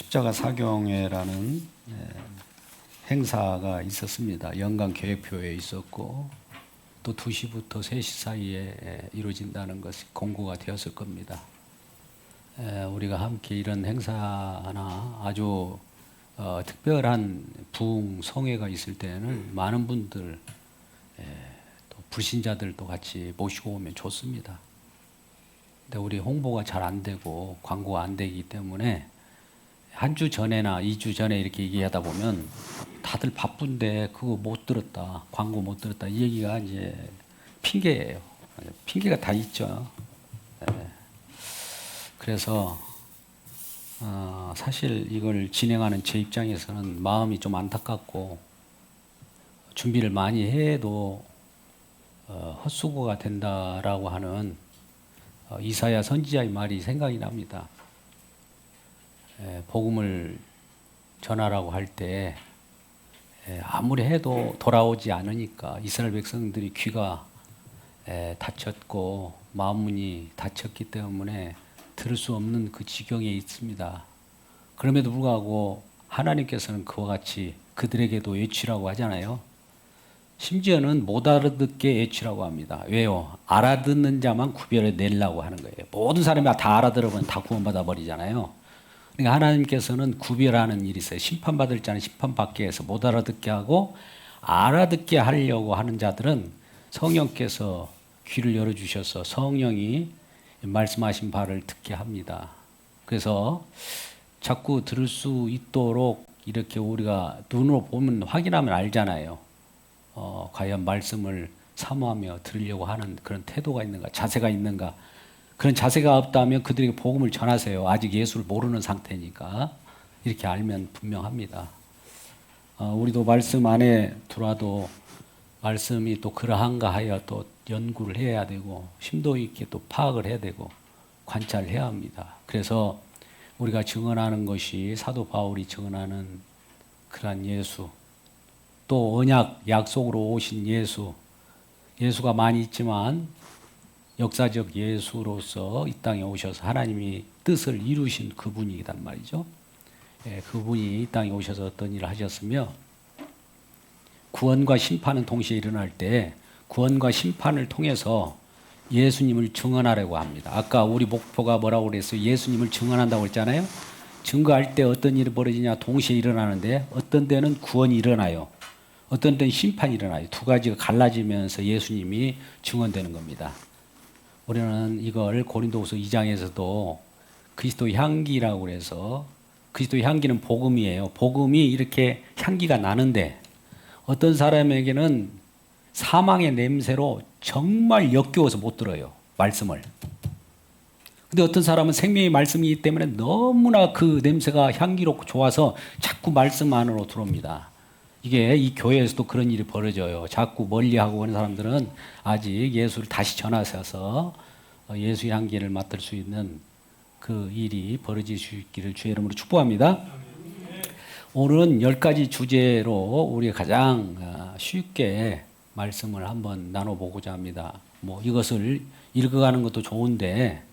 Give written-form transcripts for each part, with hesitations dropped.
십자가 사경회라는 행사가 있었습니다. 연간 계획표에 있었고 또 2시부터 3시 사이에 이루어진다는 것이 공고가 되었을 겁니다. 우리가 함께 이런 행사나 아주 특별한 부흥 성회가 있을 때는 많은 분들 또 불신자들도 같이 모시고 오면 좋습니다. 근데 우리 홍보가 잘 안 되고 광고가 안 되기 때문에 한 주 전에나 2주 전에 이렇게 얘기하다 보면 다들 바쁜데 그거 못 들었다, 광고 못 들었다 이 얘기가 이제 핑계예요. 핑계가 다 있죠. 그래서 사실 이걸 진행하는 제 입장에서는 마음이 좀 안타깝고 준비를 많이 해도 헛수고가 된다라고 하는 이사야 선지자의 말이 생각이 납니다. 복음을 전하라고 할 때 아무리 해도 돌아오지 않으니까 이스라엘 백성들이 귀가 닫혔고 마음문이 닫혔기 때문에 들을 수 없는 그 지경에 있습니다. 그럼에도 불구하고 하나님께서는 그와 같이 그들에게도 외치라고 하잖아요. 심지어는 못 알아듣게 외치라고 합니다. 왜요? 알아듣는 자만 구별해 내려고 하는 거예요. 모든 사람이 다 알아들으면 다 구원받아 버리잖아요. 그러니까 하나님께서는 구별하는 일이 있어요. 심판받을 자는 심판받게 해서 못 알아듣게 하고 알아듣게 하려고 하는 자들은 성령께서 귀를 열어주셔서 성령이 말씀하신 바를 듣게 합니다. 그래서 자꾸 들을 수 있도록 이렇게 우리가 눈으로 보면 확인하면 알잖아요. 과연 말씀을 사모하며 들으려고 하는 그런 태도가 있는가, 자세가 있는가. 그런 자세가 없다면 그들에게 복음을 전하세요. 아직 예수를 모르는 상태니까. 이렇게 알면 분명합니다. 우리도 말씀 안에 들어와도 말씀이 또 그러한가 하여 또 연구를 해야 되고 심도 있게 또 파악을 해야 되고 관찰해야 합니다. 그래서 우리가 증언하는 것이 사도 바울이 증언하는 그러한 예수, 또 언약, 약속으로 오신 예수, 예수가 많이 있지만 역사적 예수로서 이 땅에 오셔서 하나님이 뜻을 이루신 그분이란 말이죠. 그분이 이 땅에 오셔서 어떤 일을 하셨으며 구원과 심판은 동시에 일어날 때 구원과 심판을 통해서 예수님을 증언하려고 합니다. 아까 우리 목표가 뭐라고 그랬어요? 예수님을 증언한다고 했잖아요. 증거할 때 어떤 일이 벌어지냐 동시에 일어나는데 어떤 때는 구원이 일어나요. 어떤 때는 심판이 일어나요. 두 가지가 갈라지면서 예수님이 증언되는 겁니다. 우리는 이걸 고린도후서 2장에서도 그리스도 향기라고 그래서 그리스도 향기는 복음이에요. 복음이 이렇게 향기가 나는데 어떤 사람에게는 사망의 냄새로 정말 역겨워서 못 들어요. 말씀을. 근데 어떤 사람은 생명의 말씀이기 때문에 너무나 그 냄새가 향기롭고 좋아서 자꾸 말씀 안으로 들어옵니다. 이게 이 교회에서도 그런 일이 벌어져요. 자꾸 멀리하고 오는 사람들은 아직 예수를 다시 전하셔서 예수의 향기를 맡을 수 있는 그 일이 벌어질 수 있기를 주의 이름으로 축복합니다. 오늘은 10가지 주제로 우리가 가장 쉽게 말씀을 한번 나눠보고자 합니다. 이것을 읽어가는 것도 좋은데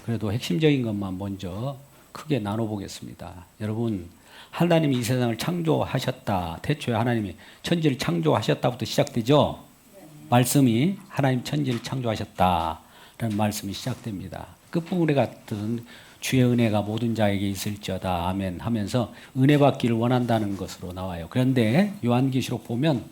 그래도 핵심적인 것만 먼저 크게 나눠보겠습니다. 여러분, 하나님이 이 세상을 창조하셨다. 태초에 하나님이 천지를 창조하셨다부터 시작되죠. 말씀이 하나님 천지를 창조하셨다라는 말씀이 시작됩니다. 끝부분에 같은 주의 은혜가 모든 자에게 있을지어다 아멘 하면서 은혜 받기를 원한다는 것으로 나와요. 그런데 요한계시록 보면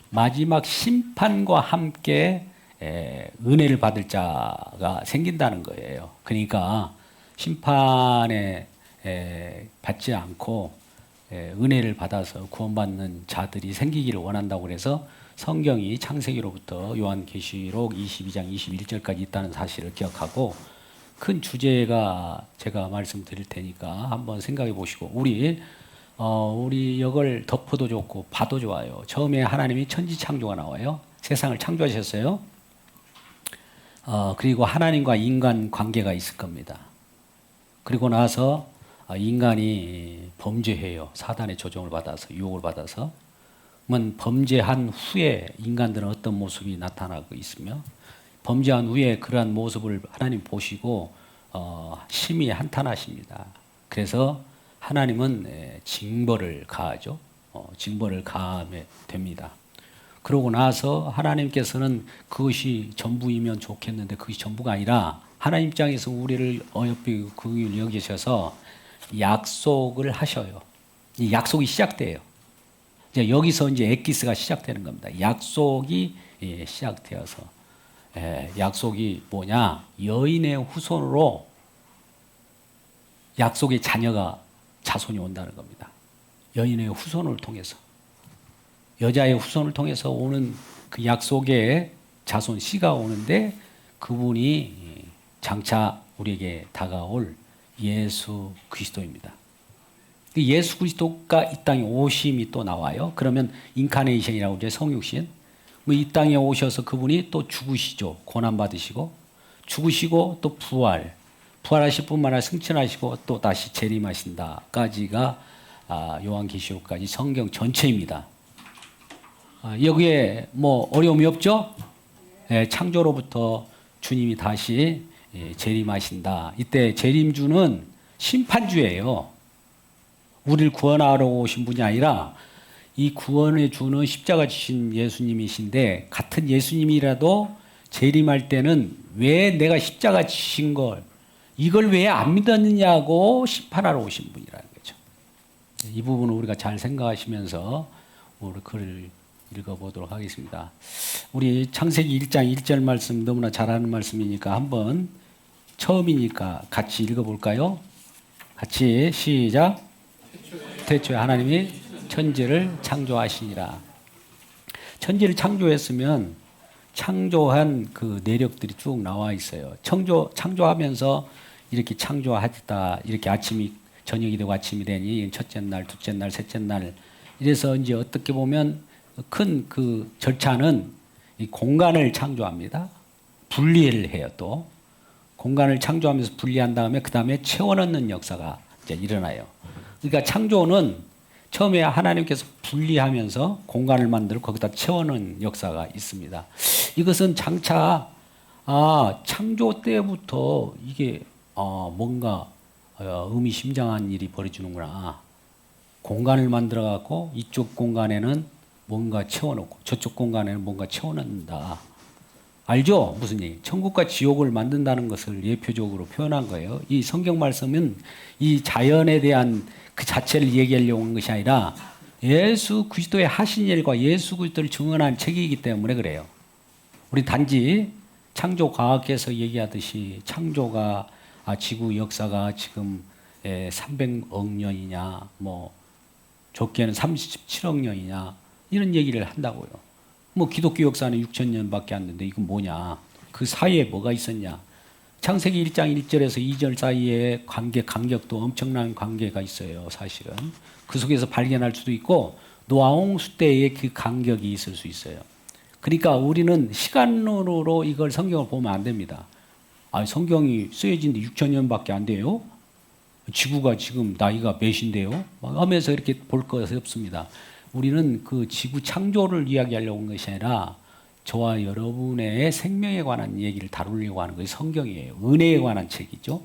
마지막 심판과 함께 은혜를 받을 자가 생긴다는 거예요. 그러니까 심판에 받지 않고 은혜를 받아서 구원받는 자들이 생기기를 원한다고 그래서 성경이 창세기로부터 요한계시록 22장 21절까지 있다는 사실을 기억하고 큰 주제가 제가 말씀드릴 테니까 한번 생각해 보시고 우리 이걸 덮어도 좋고 봐도 좋아요. 처음에 하나님이 천지 창조가 나와요. 세상을 창조하셨어요. 그리고 하나님과 인간 관계가 있을 겁니다. 그리고 나서 인간이 범죄해요. 사단의 조종을 받아서 유혹을 받아서. 그러면 범죄한 후에 인간들은 어떤 모습이 나타나고 있으며 범죄한 후에 그러한 모습을 하나님 보시고 심히 한탄하십니다. 그래서 하나님은 징벌을 가하죠. 징벌을 가하면 됩니다. 그러고 나서 하나님께서는 그것이 전부이면 좋겠는데 그것이 전부가 아니라 하나님 입장에서 우리를 어여삐 긍휼히 여기셔서 약속을 하셔요. 이 약속이 시작돼요. 이제 여기서 이제 엑기스가 시작되는 겁니다. 약속이 시작되어서 약속이 뭐냐? 여인의 후손으로 약속의 자손이 온다는 겁니다. 여인의 후손을 통해서 여자의 후손을 통해서 오는 그 약속의 자손 씨가 오는데 그분이 장차 우리에게 다가올 예수 그리스도입니다. 예수 그리스도가 이 땅에 오심이 또 나와요. 그러면 인카네이션이라고 하죠. 성육신. 이 땅에 오셔서 그분이 또 죽으시죠. 고난 받으시고 죽으시고 또 부활하실 뿐만 아니라 승천하시고 또 다시 재림하신다까지가 요한계시록까지 성경 전체입니다. 여기에 뭐 어려움이 없죠? 창조로부터 주님이 다시 재림하신다. 이때 재림주는 심판주예요. 우리를 구원하러 오신 분이 아니라 이 구원의 주는 십자가 지신 예수님이신데 같은 예수님이라도 재림할 때는 왜 내가 십자가 지신 걸 이걸 왜 안 믿었느냐고 심판하러 오신 분이라는 거죠. 이 부분을 우리가 잘 생각하시면서 우리 글을 읽어보도록 하겠습니다. 우리 창세기 1장 1절 말씀 너무나 잘 아는 말씀이니까 한번 처음이니까 같이 읽어볼까요? 같이 시작. 태초에 하나님이 천지를 창조하시니라. 천지를 창조했으면 창조한 그 내력들이 쭉 나와 있어요. 창조하면서 이렇게 창조하다 이렇게 아침이 저녁이 되고 아침이 되니 첫째 날, 둘째 날, 셋째 날 이래서 이제 어떻게 보면 큰 그 절차는 이 공간을 창조합니다. 분리를 해요. 또 공간을 창조하면서 분리한 다음에 그 다음에 채워넣는 역사가 이제 일어나요. 그러니까 창조는 처음에 하나님께서 분리하면서 공간을 만들고 거기다 채워넣는 역사가 있습니다. 이것은 장차 창조 때부터 이게 뭔가 의미심장한 일이 벌어지는구나. 공간을 만들어 갖고 이쪽 공간에는 뭔가 채워놓고 저쪽 공간에는 뭔가 채워넣는다. 알죠? 무슨 얘기? 천국과 지옥을 만든다는 것을 예표적으로 표현한 거예요. 이 성경 말씀은 이 자연에 대한 그 자체를 얘기하려고 한 것이 아니라 예수 그리스도의 하신 일과 예수 그리스도를 증언한 책이기 때문에 그래요. 우리 단지 창조 과학에서 얘기하듯이 창조가 지구 역사가 지금 300억 년이냐 뭐 적게는 37억 년이냐 이런 얘기를 한다고요. 뭐 기독교 역사는 6천 년밖에 안 되는데 이건 뭐냐? 그 사이에 뭐가 있었냐? 창세기 1장 1절에서 2절 사이에 간격도 엄청난 관계가 있어요. 사실은 그 속에서 발견할 수도 있고 노아홍수 때의 그 간격이 있을 수 있어요. 그러니까 우리는 시간으로 이걸 성경을 보면 안 됩니다. 성경이 쓰여진 지 6천 년밖에 안 돼요. 지구가 지금 나이가 몇인데요? 하면서 이렇게 볼 것이 없습니다. 우리는 그 지구 창조를 이야기하려고 한 것이 아니라 저와 여러분의 생명에 관한 얘기를 다루려고 하는 것이 성경이에요. 은혜에 관한 책이죠.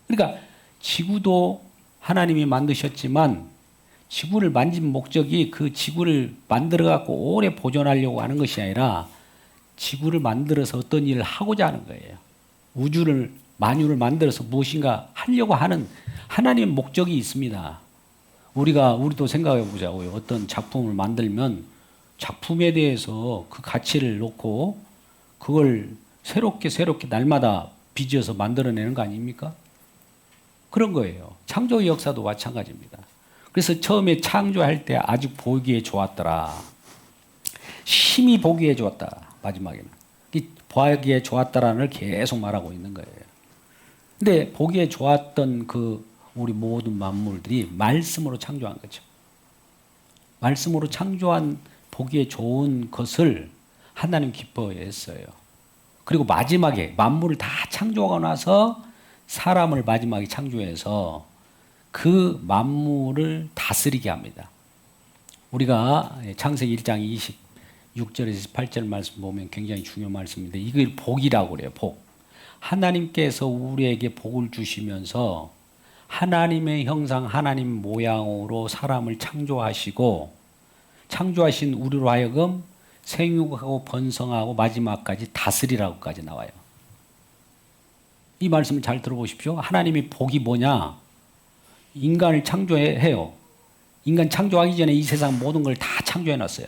그러니까 지구도 하나님이 만드셨지만 지구를 만진 목적이 그 지구를 만들어 갖고 오래 보존하려고 하는 것이 아니라 지구를 만들어서 어떤 일을 하고자 하는 거예요. 만유를 만들어서 무엇인가 하려고 하는 하나님의 목적이 있습니다. 우리도 생각해 보자고요. 어떤 작품을 만들면 작품에 대해서 그 가치를 놓고 그걸 새롭게 날마다 빚어서 만들어내는 거 아닙니까? 그런 거예요. 창조의 역사도 마찬가지입니다. 그래서 처음에 창조할 때 아주 보기에 좋았더라. 심히 보기에 좋았다. 마지막에는. 보기에 좋았다라는 걸 계속 말하고 있는 거예요. 근데 보기에 좋았던 우리 모든 만물들이 말씀으로 창조한 거죠. 말씀으로 창조한 보기에 좋은 것을 하나님 기뻐했어요. 그리고 마지막에 만물을 다 창조하고 나서 사람을 마지막에 창조해서 그 만물을 다스리게 합니다. 우리가 창세기 1장 26절에서 18절 말씀 보면 굉장히 중요한 말씀인데 이걸 복이라고 그래요. 복. 하나님께서 우리에게 복을 주시면서 하나님의 형상, 하나님 모양으로 사람을 창조하시고 창조하신 우리로 하여금 생육하고 번성하고 마지막까지 다스리라고까지 나와요. 이 말씀을 잘 들어보십시오. 하나님의 복이 뭐냐? 인간을 창조해요. 인간 창조하기 전에 이 세상 모든 걸 다 창조해 놨어요.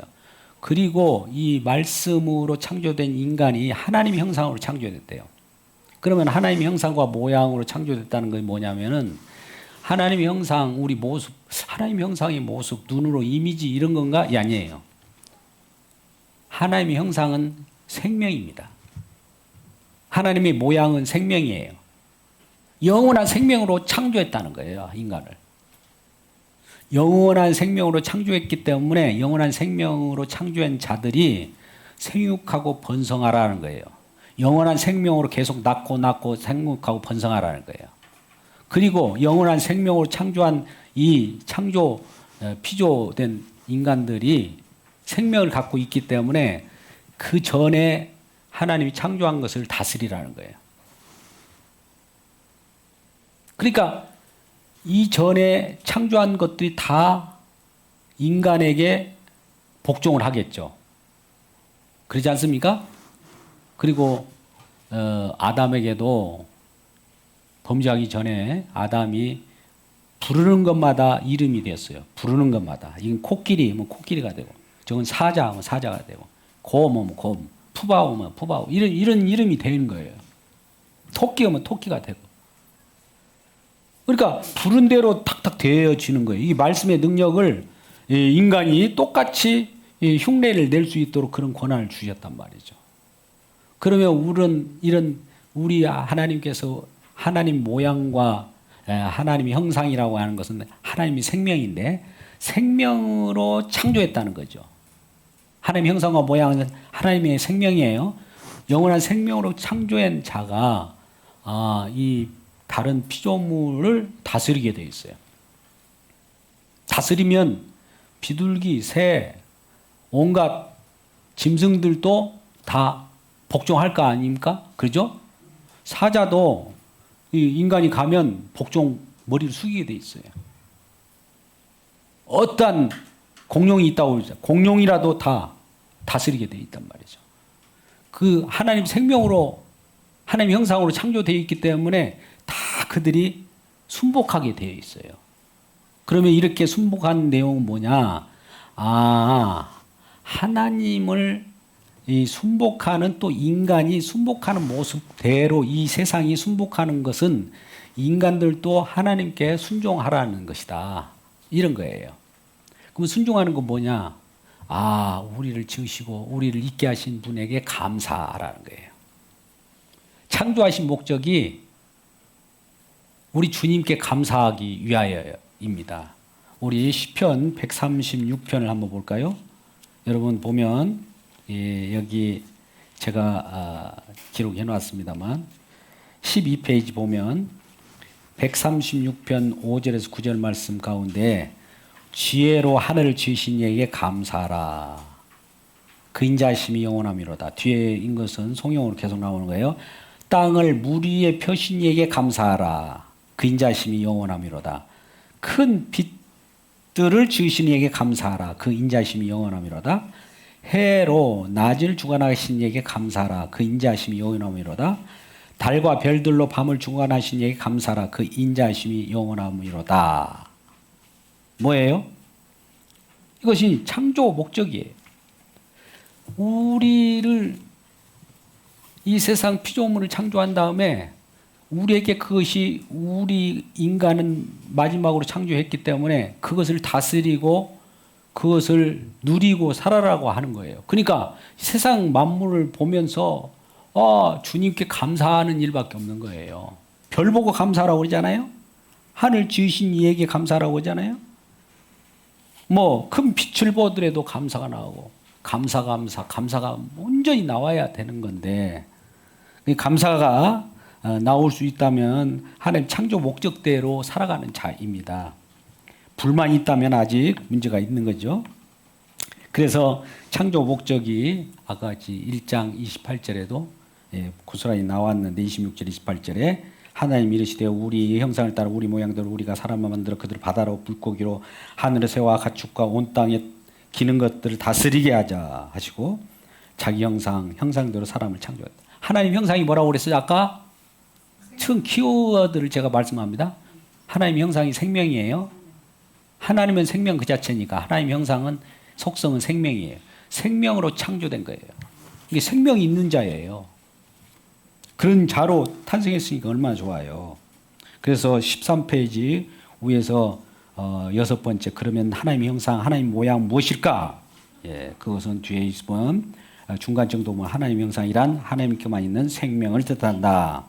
그리고 이 말씀으로 창조된 인간이 하나님의 형상으로 창조됐대요. 그러면 하나님의 형상과 모양으로 창조됐다는 게 뭐냐면은 하나님의 형상, 우리 모습, 하나님의 형상의 모습, 눈으로 이미지 이런 건가? 아니에요. 하나님의 형상은 생명입니다. 하나님의 모양은 생명이에요. 영원한 생명으로 창조했다는 거예요, 인간을. 영원한 생명으로 창조했기 때문에 영원한 생명으로 창조한 자들이 생육하고 번성하라는 거예요. 영원한 생명으로 계속 낳고 생육하고 번성하라는 거예요. 그리고 영원한 생명으로 창조한 이 피조된 인간들이 생명을 갖고 있기 때문에 그 전에 하나님이 창조한 것을 다스리라는 거예요. 그러니까 이전에 창조한 것들이 다 인간에게 복종을 하겠죠. 그러지 않습니까? 그리고 아담에게도 범죄하기 전에 아담이 부르는 것마다 이름이 되었어요. 부르는 것마다. 이건 코끼리면 코끼리가 되고, 저건 사자면 사자가 되고, 곰은 곰, 푸바오면 푸바오. 이런 이름이 되는 거예요. 토끼면 토끼가 되고. 그러니까 부른 대로 탁탁 되어지는 거예요. 이 말씀의 능력을 인간이 똑같이 흉내를 낼 수 있도록 그런 권한을 주셨단 말이죠. 그러면 우리 하나님께서 하나님 모양과 하나님의 형상이라고 하는 것은 하나님의 생명인데 생명으로 창조했다는 거죠. 하나님의 형상과 모양은 하나님의 생명이에요. 영원한 생명으로 창조한 자가 이 다른 피조물을 다스리게 되어 있어요. 다스리면 비둘기, 새, 온갖 짐승들도 다 복종할 거 아닙니까? 그죠? 사자도 인간이 가면 복종 머리를 숙이게 돼 있어요. 어떤 공룡이 있다고 그러죠. 공룡이라도 다 다스리게 돼 있단 말이죠. 그 하나님 생명으로 하나님 형상으로 창조되어 있기 때문에 다 그들이 순복하게 되어 있어요. 그러면 이렇게 순복한 내용은 뭐냐? 하나님을 순복하는 또 인간이 순복하는 모습대로 이 세상이 순복하는 것은 인간들도 하나님께 순종하라는 것이다. 이런 거예요. 그럼 순종하는 건 뭐냐? 우리를 지으시고 우리를 있게 하신 분에게 감사하라는 거예요. 창조하신 목적이 우리 주님께 감사하기 위하여입니다. 우리 시편 136편을 한번 볼까요? 여러분 보면 여기 제가 기록해 놨습니다만 12페이지 보면 136편 5절에서 9절 말씀 가운데 지혜로 하늘을 지으신 이에게 감사하라. 그 인자하심이 영원함이로다. 뒤에인 것은 송영으로 계속 나오는 거예요. 땅을 물 위에 펴신 이에게 감사하라. 그 인자하심이 영원함이로다. 큰 빛들을 지으신 이에게 감사하라. 그 인자하심이 영원함이로다. 해로 낮을 주관하신 이에게 감사하라. 그 인자하심이 영원함이로다. 달과 별들로 밤을 주관하신 이에게 감사하라. 그 인자하심이 영원함이로다. 뭐예요? 이것이 창조 목적이에요. 우리를 이 세상 피조물을 창조한 다음에 우리에게 그것이 우리 인간은 마지막으로 창조했기 때문에 그것을 다스리고 그것을 누리고 살아라고 하는 거예요. 그러니까 세상 만물을 보면서 주님께 감사하는 일밖에 없는 거예요. 별 보고 감사하라고 그러잖아요. 하늘 지으신 이에게 감사하라고 하잖아요. 큰 빛을 보더라도 감사가 나오고 감사가 온전히 나와야 되는 건데 감사가 나올 수 있다면 하나님 창조 목적대로 살아가는 자입니다. 불만이 있다면 아직 문제가 있는 거죠. 그래서 창조 목적이 아까 1장 28절에도 고스란히 나왔는데 26절 28절에 하나님 이르시되 우리 형상을 따라 우리 모양대로 우리가 사람을 만들어 그들을 바다로 물고기로 하늘의 새와 가축과 온 땅에 기는 것들을 다스리게 하자 하시고 자기 형상대로 사람을 창조했다. 하나님 형상이 뭐라고 그랬어요? 아까 처음 키워드를 제가 말씀합니다. 하나님 형상이 생명이에요. 하나님은 생명 그 자체니까 하나님 형상은 속성은 생명이에요. 생명으로 창조된 거예요. 이게 생명이 있는 자예요. 그런 자로 탄생했으니까 얼마나 좋아요. 그래서 13페이지 위에서 6번째 그러면 하나님의 형상, 하나님 모양 무엇일까? 예, 그것은 뒤에 있으면 중간 정도 보면 하나님 형상이란 하나님께만 있는 생명을 뜻한다.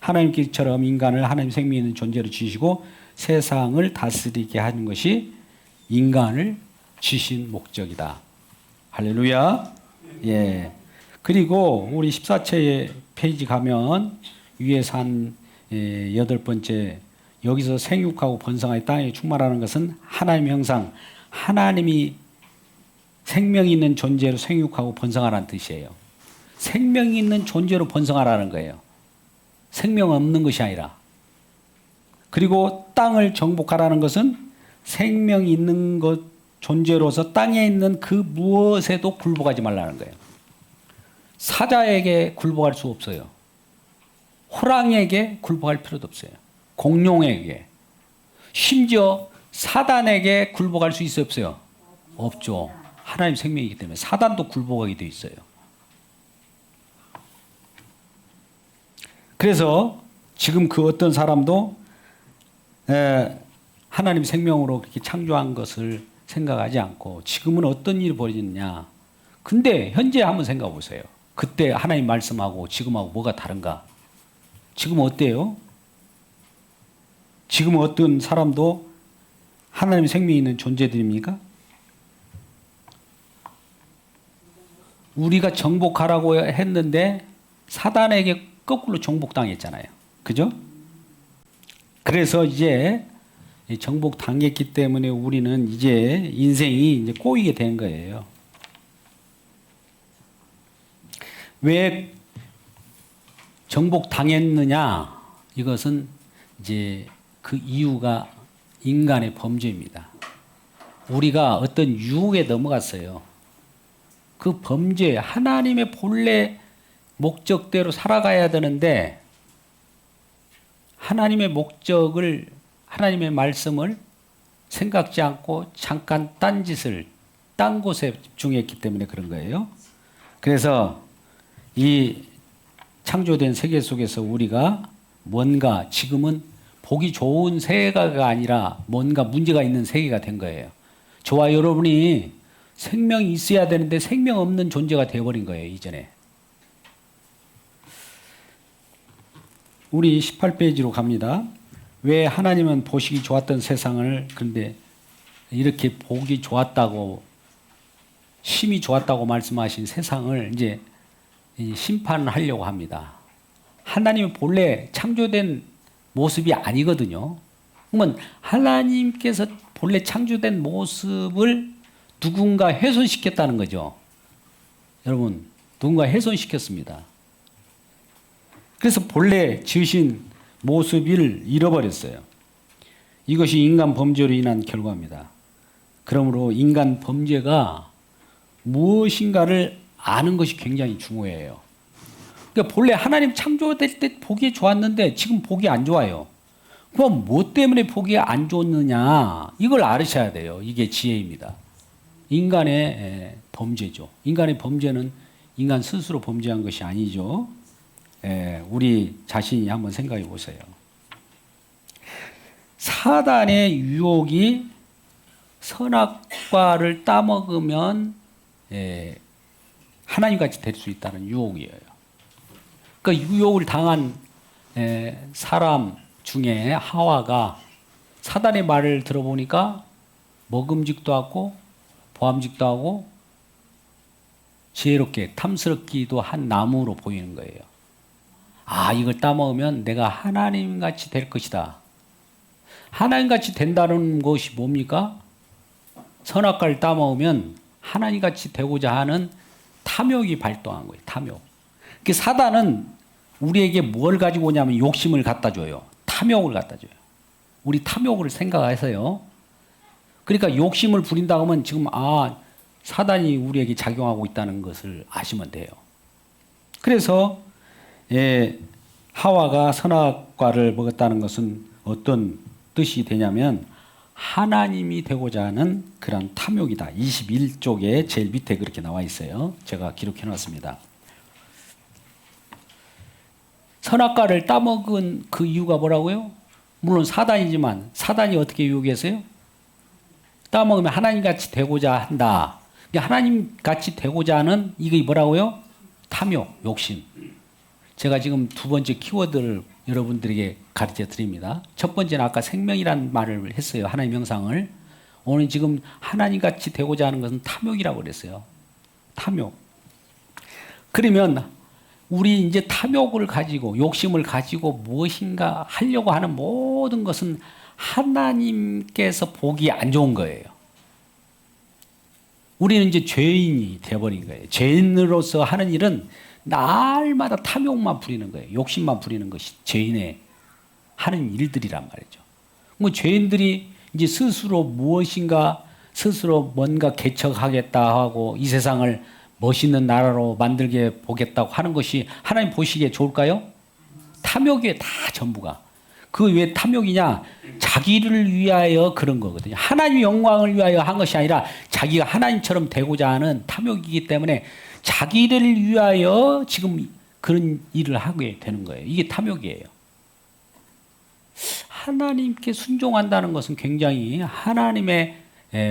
하나님께처럼 인간을 하나님 생명 있는 존재로 지으시고 세상을 다스리게 하는 것이 인간을 지신 목적이다. 할렐루야. 예. 그리고 우리 14페이지 가면 위에서 한 8번째 여기서 생육하고 번성하여 땅에 충만하는 것은 하나님의 형상, 하나님이 생명이 있는 존재로 생육하고 번성하라는 뜻이에요. 생명이 있는 존재로 번성하라는 거예요. 생명 없는 것이 아니라. 그리고 땅을 정복하라는 것은 생명이 있는 것 존재로서 땅에 있는 그 무엇에도 굴복하지 말라는 거예요. 사자에게 굴복할 수 없어요. 호랑이에게 굴복할 필요도 없어요. 공룡에게. 심지어 사단에게 굴복할 수 있어요? 없어요? 없죠. 하나님 생명이기 때문에 사단도 굴복하게 되어 있어요. 그래서 지금 그 어떤 사람도 하나님 생명으로 그렇게 창조한 것을 생각하지 않고 지금은 어떤 일이 벌어지느냐. 근데 현재 한번 생각해 보세요. 그때 하나님 말씀하고 지금하고 뭐가 다른가? 지금은 어때요? 지금 어떤 사람도 하나님 생명이 있는 존재들입니까? 우리가 정복하라고 했는데 사단에게 거꾸로 정복당했잖아요. 그죠? 그래서 이제 정복당했기 때문에 우리는 이제 인생이 이제 꼬이게 된 거예요. 왜 정복당했느냐? 이것은 이제 그 이유가 인간의 범죄입니다. 우리가 어떤 유혹에 넘어갔어요. 그 범죄, 하나님의 본래 목적대로 살아가야 되는데 하나님의 목적을, 하나님의 말씀을 생각지 않고 잠깐 딴짓을, 딴 곳에 집중했기 때문에 그런 거예요. 그래서 이 창조된 세계 속에서 우리가 뭔가 지금은 보기 좋은 세계가 아니라 뭔가 문제가 있는 세계가 된 거예요. 저와 여러분이 생명이 있어야 되는데 생명 없는 존재가 되어버린 거예요, 이전에. 우리 18페이지로 갑니다. 왜 하나님은 보시기 좋았던 세상을 그런데 이렇게 보기 좋았다고, 심히 좋았다고 말씀하신 세상을 이제 심판을 하려고 합니다. 하나님의 본래 창조된 모습이 아니거든요. 그러면 하나님께서 본래 창조된 모습을 누군가 훼손시켰다는 거죠. 여러분, 누군가 훼손시켰습니다. 그래서 본래 지으신 모습을 잃어버렸어요. 이것이 인간 범죄로 인한 결과입니다. 그러므로 인간 범죄가 무엇인가를 아는 것이 굉장히 중요해요. 그러니까 본래 하나님 창조될 때 보기에 좋았는데 지금 보기 안 좋아요. 그럼 뭐 때문에 보기에 안 좋느냐? 이걸 알으셔야 돼요. 이게 지혜입니다. 인간의 범죄죠. 인간의 범죄는 인간 스스로 범죄한 것이 아니죠. 우리 자신이 한번 생각해 보세요. 사단의 유혹이 선악과를 따먹으면 하나님같이 될 수 있다는 유혹이에요. 그 유혹을 당한 사람 중에 하와가 사단의 말을 들어보니까 먹음직도 하고 보암직도 하고 지혜롭게 탐스럽기도 한 나무로 보이는 거예요. 아, 이걸 따먹으면 내가 하나님같이 될 것이다. 하나님같이 된다는 것이 뭡니까? 선악과를 따먹으면 하나님같이 되고자 하는 탐욕이 발동한 거예요. 탐욕. 사단은 우리에게 뭘 가지고 오냐면 욕심을 갖다 줘요. 탐욕을 갖다 줘요. 우리 탐욕을 생각해서요. 그러니까 욕심을 부린다 하면 지금 사단이 우리에게 작용하고 있다는 것을 아시면 돼요. 그래서 하와가 선악과를 먹었다는 것은 어떤 뜻이 되냐면 하나님이 되고자 하는 그런 탐욕이다. 21쪽에 제일 밑에 그렇게 나와 있어요. 제가 기록해 놨습니다. 선악과를 따먹은 그 이유가 뭐라고요? 물론 사단이지만 사단이 어떻게 유혹했어요? 따먹으면 하나님같이 되고자 한다. 하나님같이 되고자 하는 이게 뭐라고요? 탐욕, 욕심. 제가 지금 두 번째 키워드를 여러분들에게 가르쳐 드립니다. 첫 번째는 아까 생명이라는 말을 했어요. 하나님 형상을. 오늘 지금 하나님같이 되고자 하는 것은 탐욕이라고 그랬어요. 탐욕. 그러면 우리 이제 탐욕을 가지고 욕심을 가지고 무엇인가 하려고 하는 모든 것은 하나님께서 보기 안 좋은 거예요. 우리는 이제 죄인이 되어버린 거예요. 죄인으로서 하는 일은 날마다 탐욕만 부리는 거예요. 욕심만 부리는 것이 죄인의 하는 일들이란 말이죠. 뭐 죄인들이 이제 스스로 무엇인가 스스로 뭔가 개척하겠다 하고 이 세상을 멋있는 나라로 만들게 보겠다고 하는 것이 하나님 보시기에 좋을까요? 탐욕이에요. 다 전부가. 그 왜 탐욕이냐? 자기를 위하여 그런 거거든요. 하나님의 영광을 위하여 한 것이 아니라 자기가 하나님처럼 되고자 하는 탐욕이기 때문에 자기를 위하여 지금 그런 일을 하게 되는 거예요. 이게 탐욕이에요. 하나님께 순종한다는 것은 굉장히 하나님의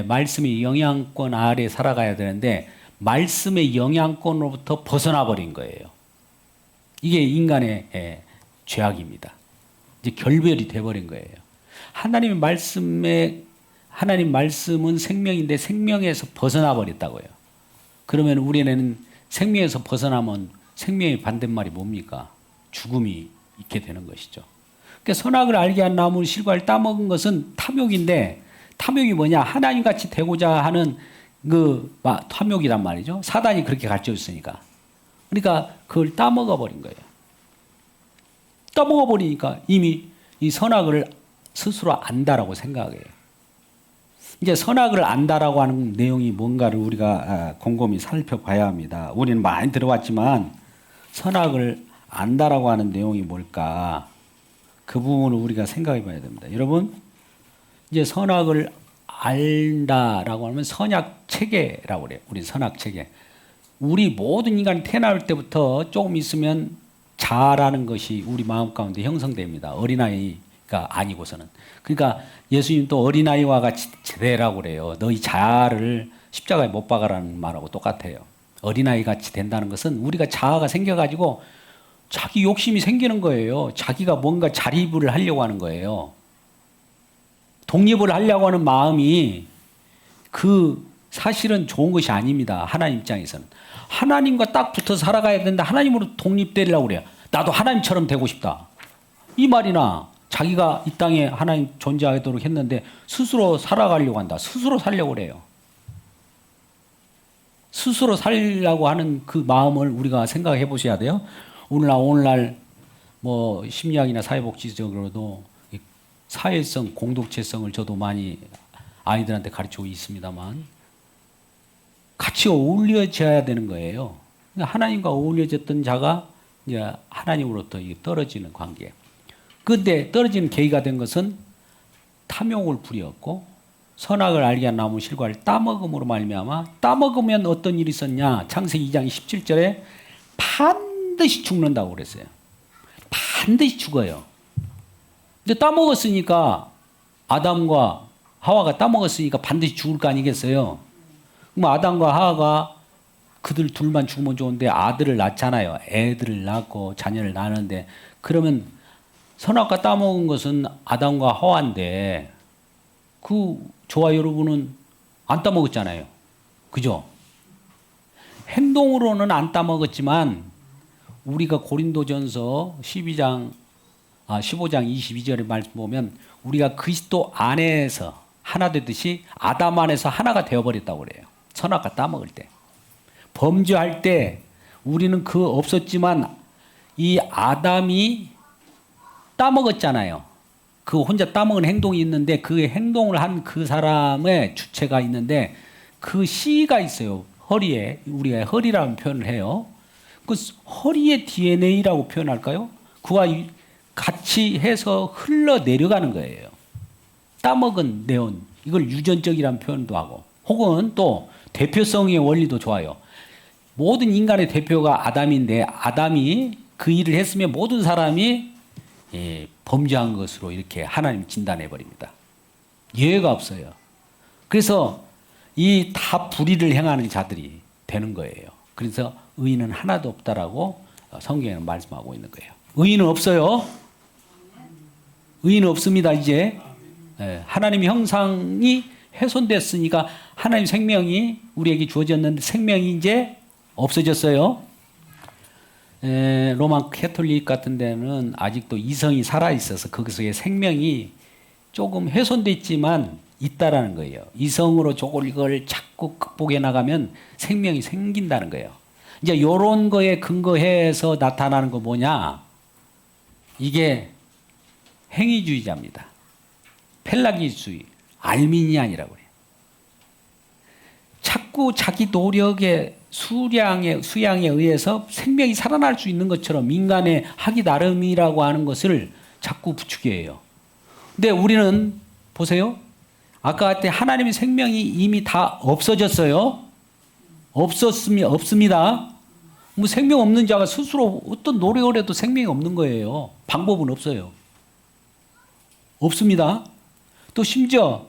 말씀의 영향권 아래 살아가야 되는데 말씀의 영향권으로부터 벗어나 버린 거예요. 이게 인간의 죄악입니다. 이제 결별이 돼버린 거예요. 하나님 말씀은 생명인데 생명에서 벗어나 버렸다고요. 그러면 우리는 생명에서 벗어나면 생명의 반대말이 뭡니까? 죽음이 있게 되는 것이죠. 그러니까 선악을 알게 한 나무 실과를 따먹은 것은 탐욕인데 탐욕이 뭐냐? 하나님같이 되고자 하는 그 탐욕이란 말이죠. 사단이 그렇게 가르쳐 줬으니까. 그러니까 그걸 따먹어 버린 거예요. 따먹어 버리니까 이미 이 선악을 스스로 안다라고 생각해요. 이제 선악을 안다라고 하는 내용이 뭔가를 우리가 곰곰이 살펴봐야 합니다. 우리는 많이 들어왔지만 선악을 안다라고 하는 내용이 뭘까? 그 부분을 우리가 생각해 봐야 됩니다. 여러분, 이제 선악을 안다라고 하면 선악 체계라고 그래요. 우리 선악 체계. 우리 모든 인간이 태어날 때부터 조금 있으면 자아라는 것이 우리 마음 가운데 형성됩니다. 어린아이가 아니고서는. 그러니까 예수님 또 어린아이와 같이 되라고 그래요. 너희 자아를 십자가에 못 박아라는 말하고 똑같아요. 어린아이 같이 된다는 것은 우리가 자아가 생겨가지고 자기 욕심이 생기는 거예요. 자기가 뭔가 자립을 하려고 하는 거예요. 독립을 하려고 하는 마음이 그 사실은 좋은 것이 아닙니다. 하나님 입장에서는. 하나님과 딱 붙어 살아가야 된다. 하나님으로 독립되려고 그래요. 나도 하나님처럼 되고 싶다. 이 말이나 자기가 이 땅에 하나님 존재하도록 했는데 스스로 살아가려고 한다. 스스로 살려고 그래요. 스스로 살려고 하는 그 마음을 우리가 생각해 보셔야 돼요. 오늘날 뭐 심리학이나 사회복지적으로도 사회성, 공동체성을 저도 많이 아이들한테 가르치고 있습니다만 같이 어울려져야 되는 거예요. 하나님과 어울려졌던 자가 이제 하나님으로부터 떨어지는 관계. 그런데 떨어지는 계기가 된 것은 탐욕을 부렸고 선악을 알게 한 나무 실과를 따먹음으로 말미암아 따먹으면 어떤 일이 있었냐? 창세기 2장 17절에 반드시 죽는다고 그랬어요. 반드시 죽어요. 근데 따먹었으니까 아담과 하와가 따먹었으니까 반드시 죽을 거 아니겠어요? 그럼 아담과 하와가 그들 둘만 죽으면 좋은데 아들을 낳잖아요. 애들을 낳고 자녀를 낳는데 그러면 선악과 따먹은 것은 아담과 하와인데 저와 여러분은 안 따먹었잖아요. 그죠? 행동으로는 안 따먹었지만 우리가 고린도전서 15장 22절의 말씀 보면 우리가 그리스도 안에서 하나 되듯이 아담 안에서 하나가 되어버렸다고 그래요. 선악과 따먹을 때. 범죄할 때 우리는 그 없었지만 이 아담이 따먹었잖아요. 그 혼자 따먹은 행동이 있는데 그 행동을 한 그 사람의 주체가 있는데 그 씨가 있어요. 허리에. 우리가 허리라는 표현을 해요. 그 허리의 DNA라고 표현할까요? 그와 같이 해서 흘러내려가는 거예요. 따먹은 네온. 이걸 유전적이라는 표현도 하고 혹은 또 대표성의 원리도 좋아요. 모든 인간의 대표가 아담인데 아담이 그 일을 했으면 모든 사람이 범죄한 것으로 이렇게 하나님 진단해 버립니다. 예외가 없어요. 그래서 이 다 불의를 행하는 자들이 되는 거예요. 그래서 의인은 하나도 없다라고 성경에는 말씀하고 있는 거예요. 의인은 없어요. 의인은 없습니다. 이제 하나님의 형상이 훼손됐으니까 하나님 생명이 우리에게 주어졌는데 생명이 이제 없어졌어요. 로마 캐톨릭 같은 데는 아직도 이성이 살아있어서 거기서의 생명이 조금 훼손됐지만 있다라는 거예요. 이성으로 이걸 자꾸 극복해 나가면 생명이 생긴다는 거예요. 이제 이런 거에 근거해서 나타나는 거 뭐냐? 이게 행위주의자입니다. 펠라기주의, 알미니안이라고 해요. 자꾸 자기 노력의 수양에 의해서 생명이 살아날 수 있는 것처럼 인간의 하기 나름이라고 하는 것을 자꾸 부추겨요. 근데 우리는 보세요. 아까 같은 하나님의 생명이 이미 다 없어졌어요. 없습니다. 뭐 생명 없는 자가 스스로 어떤 노력을 해도 생명이 없는 거예요. 방법은 없어요. 없습니다. 또 심지어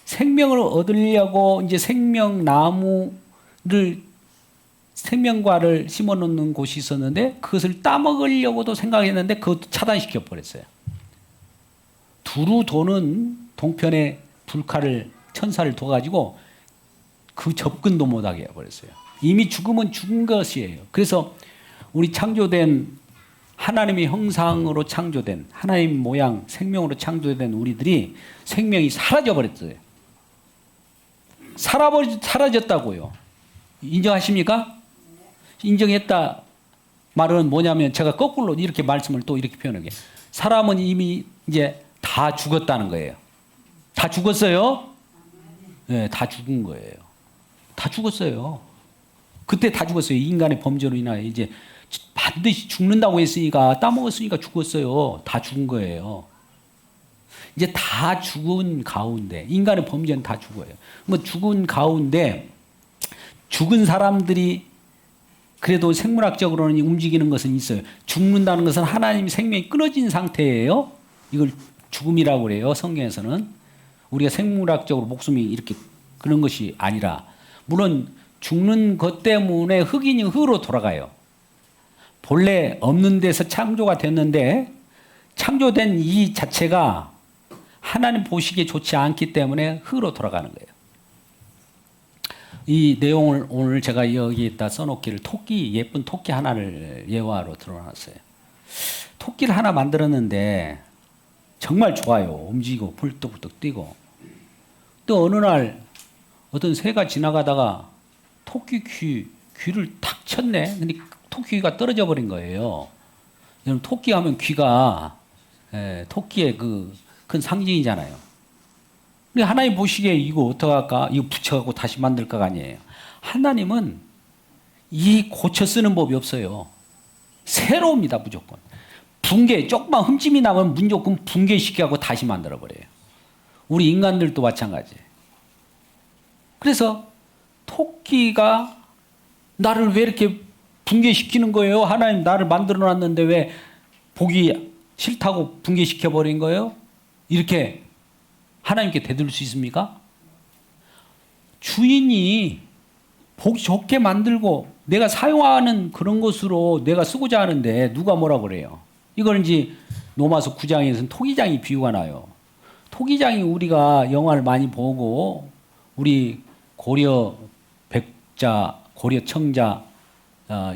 생명을 얻으려고 이제 생명과를 심어 놓는 곳이 있었는데 그것을 따먹으려고도 생각했는데 그것도 차단시켜 버렸어요. 두루 도는 동편에 천사를 둬가지고 그 접근도 못하게 해버렸어요. 이미 죽으면 죽은 것이에요. 그래서 우리 창조된 하나님의 형상으로 창조된 하나님 모양 생명으로 창조된 우리들이 생명이 사라져버렸어요. 사라졌다고요. 인정하십니까? 인정했다 말은 뭐냐면 제가 거꾸로 이렇게 말씀을 또 이렇게 표현하게 사람은 이미 이제 다 죽었다는 거예요. 다 죽었어요? 네, 다 죽은 거예요. 다 죽었어요. 그때 다 죽었어요. 인간의 범죄로 인하여 이제 반드시 죽는다고 했으니까 따먹었으니까 죽었어요. 다 죽은 거예요. 이제 다 죽은 가운데 인간의 범죄는 다 죽어요. 뭐 죽은 가운데 죽은 사람들이 그래도 생물학적으로는 움직이는 것은 있어요. 죽는다는 것은 하나님의 생명이 끊어진 상태예요. 이걸 죽음이라고 그래요. 성경에서는. 우리가 생물학적으로 목숨이 이렇게 그런 것이 아니라 물론 죽는 것 때문에 흙이니 흙으로 돌아가요. 본래 없는 데서 창조가 됐는데 창조된 이 자체가 하나님 보시기에 좋지 않기 때문에 흙으로 돌아가는 거예요. 이 내용을 오늘 제가 여기에다 써놓기를 예쁜 토끼 하나를 예화로 들어놨어요. 토끼를 하나 만들었는데 정말 좋아요. 움직이고 불뚝불뚝 뛰고. 또 어느 날 어떤 새가 지나가다가 토끼 귀를 탁 쳤네. 근데 토끼가 떨어져 버린 거예요. 여러분 토끼 하면 귀가 토끼의 그 큰 상징이잖아요. 근데 하나님 보시기에 이거 어떡할까? 이거 붙여갖고 다시 만들까가 아니에요. 하나님은 이 고쳐 쓰는 법이 없어요. 새로웁니다 무조건. 조금만 흠집이 나면 무조건 붕괴시켜갖고 다시 만들어버려요. 우리 인간들도 마찬가지예요. 그래서 토끼가 나를 왜 이렇게 붕괴시키는 거예요? 하나님 나를 만들어놨는데 왜 보기 싫다고 붕괴시켜버린 거예요? 이렇게 하나님께 대들 수 있습니까? 주인이 보기 좋게 만들고 내가 사용하는 그런 것으로 내가 쓰고자 하는데 누가 뭐라 그래요? 이걸 이제 로마서 9장에서는 토기장이 비유가 나요. 토기장이 우리가 영화를 많이 보고 우리 고려 백자, 고려 청자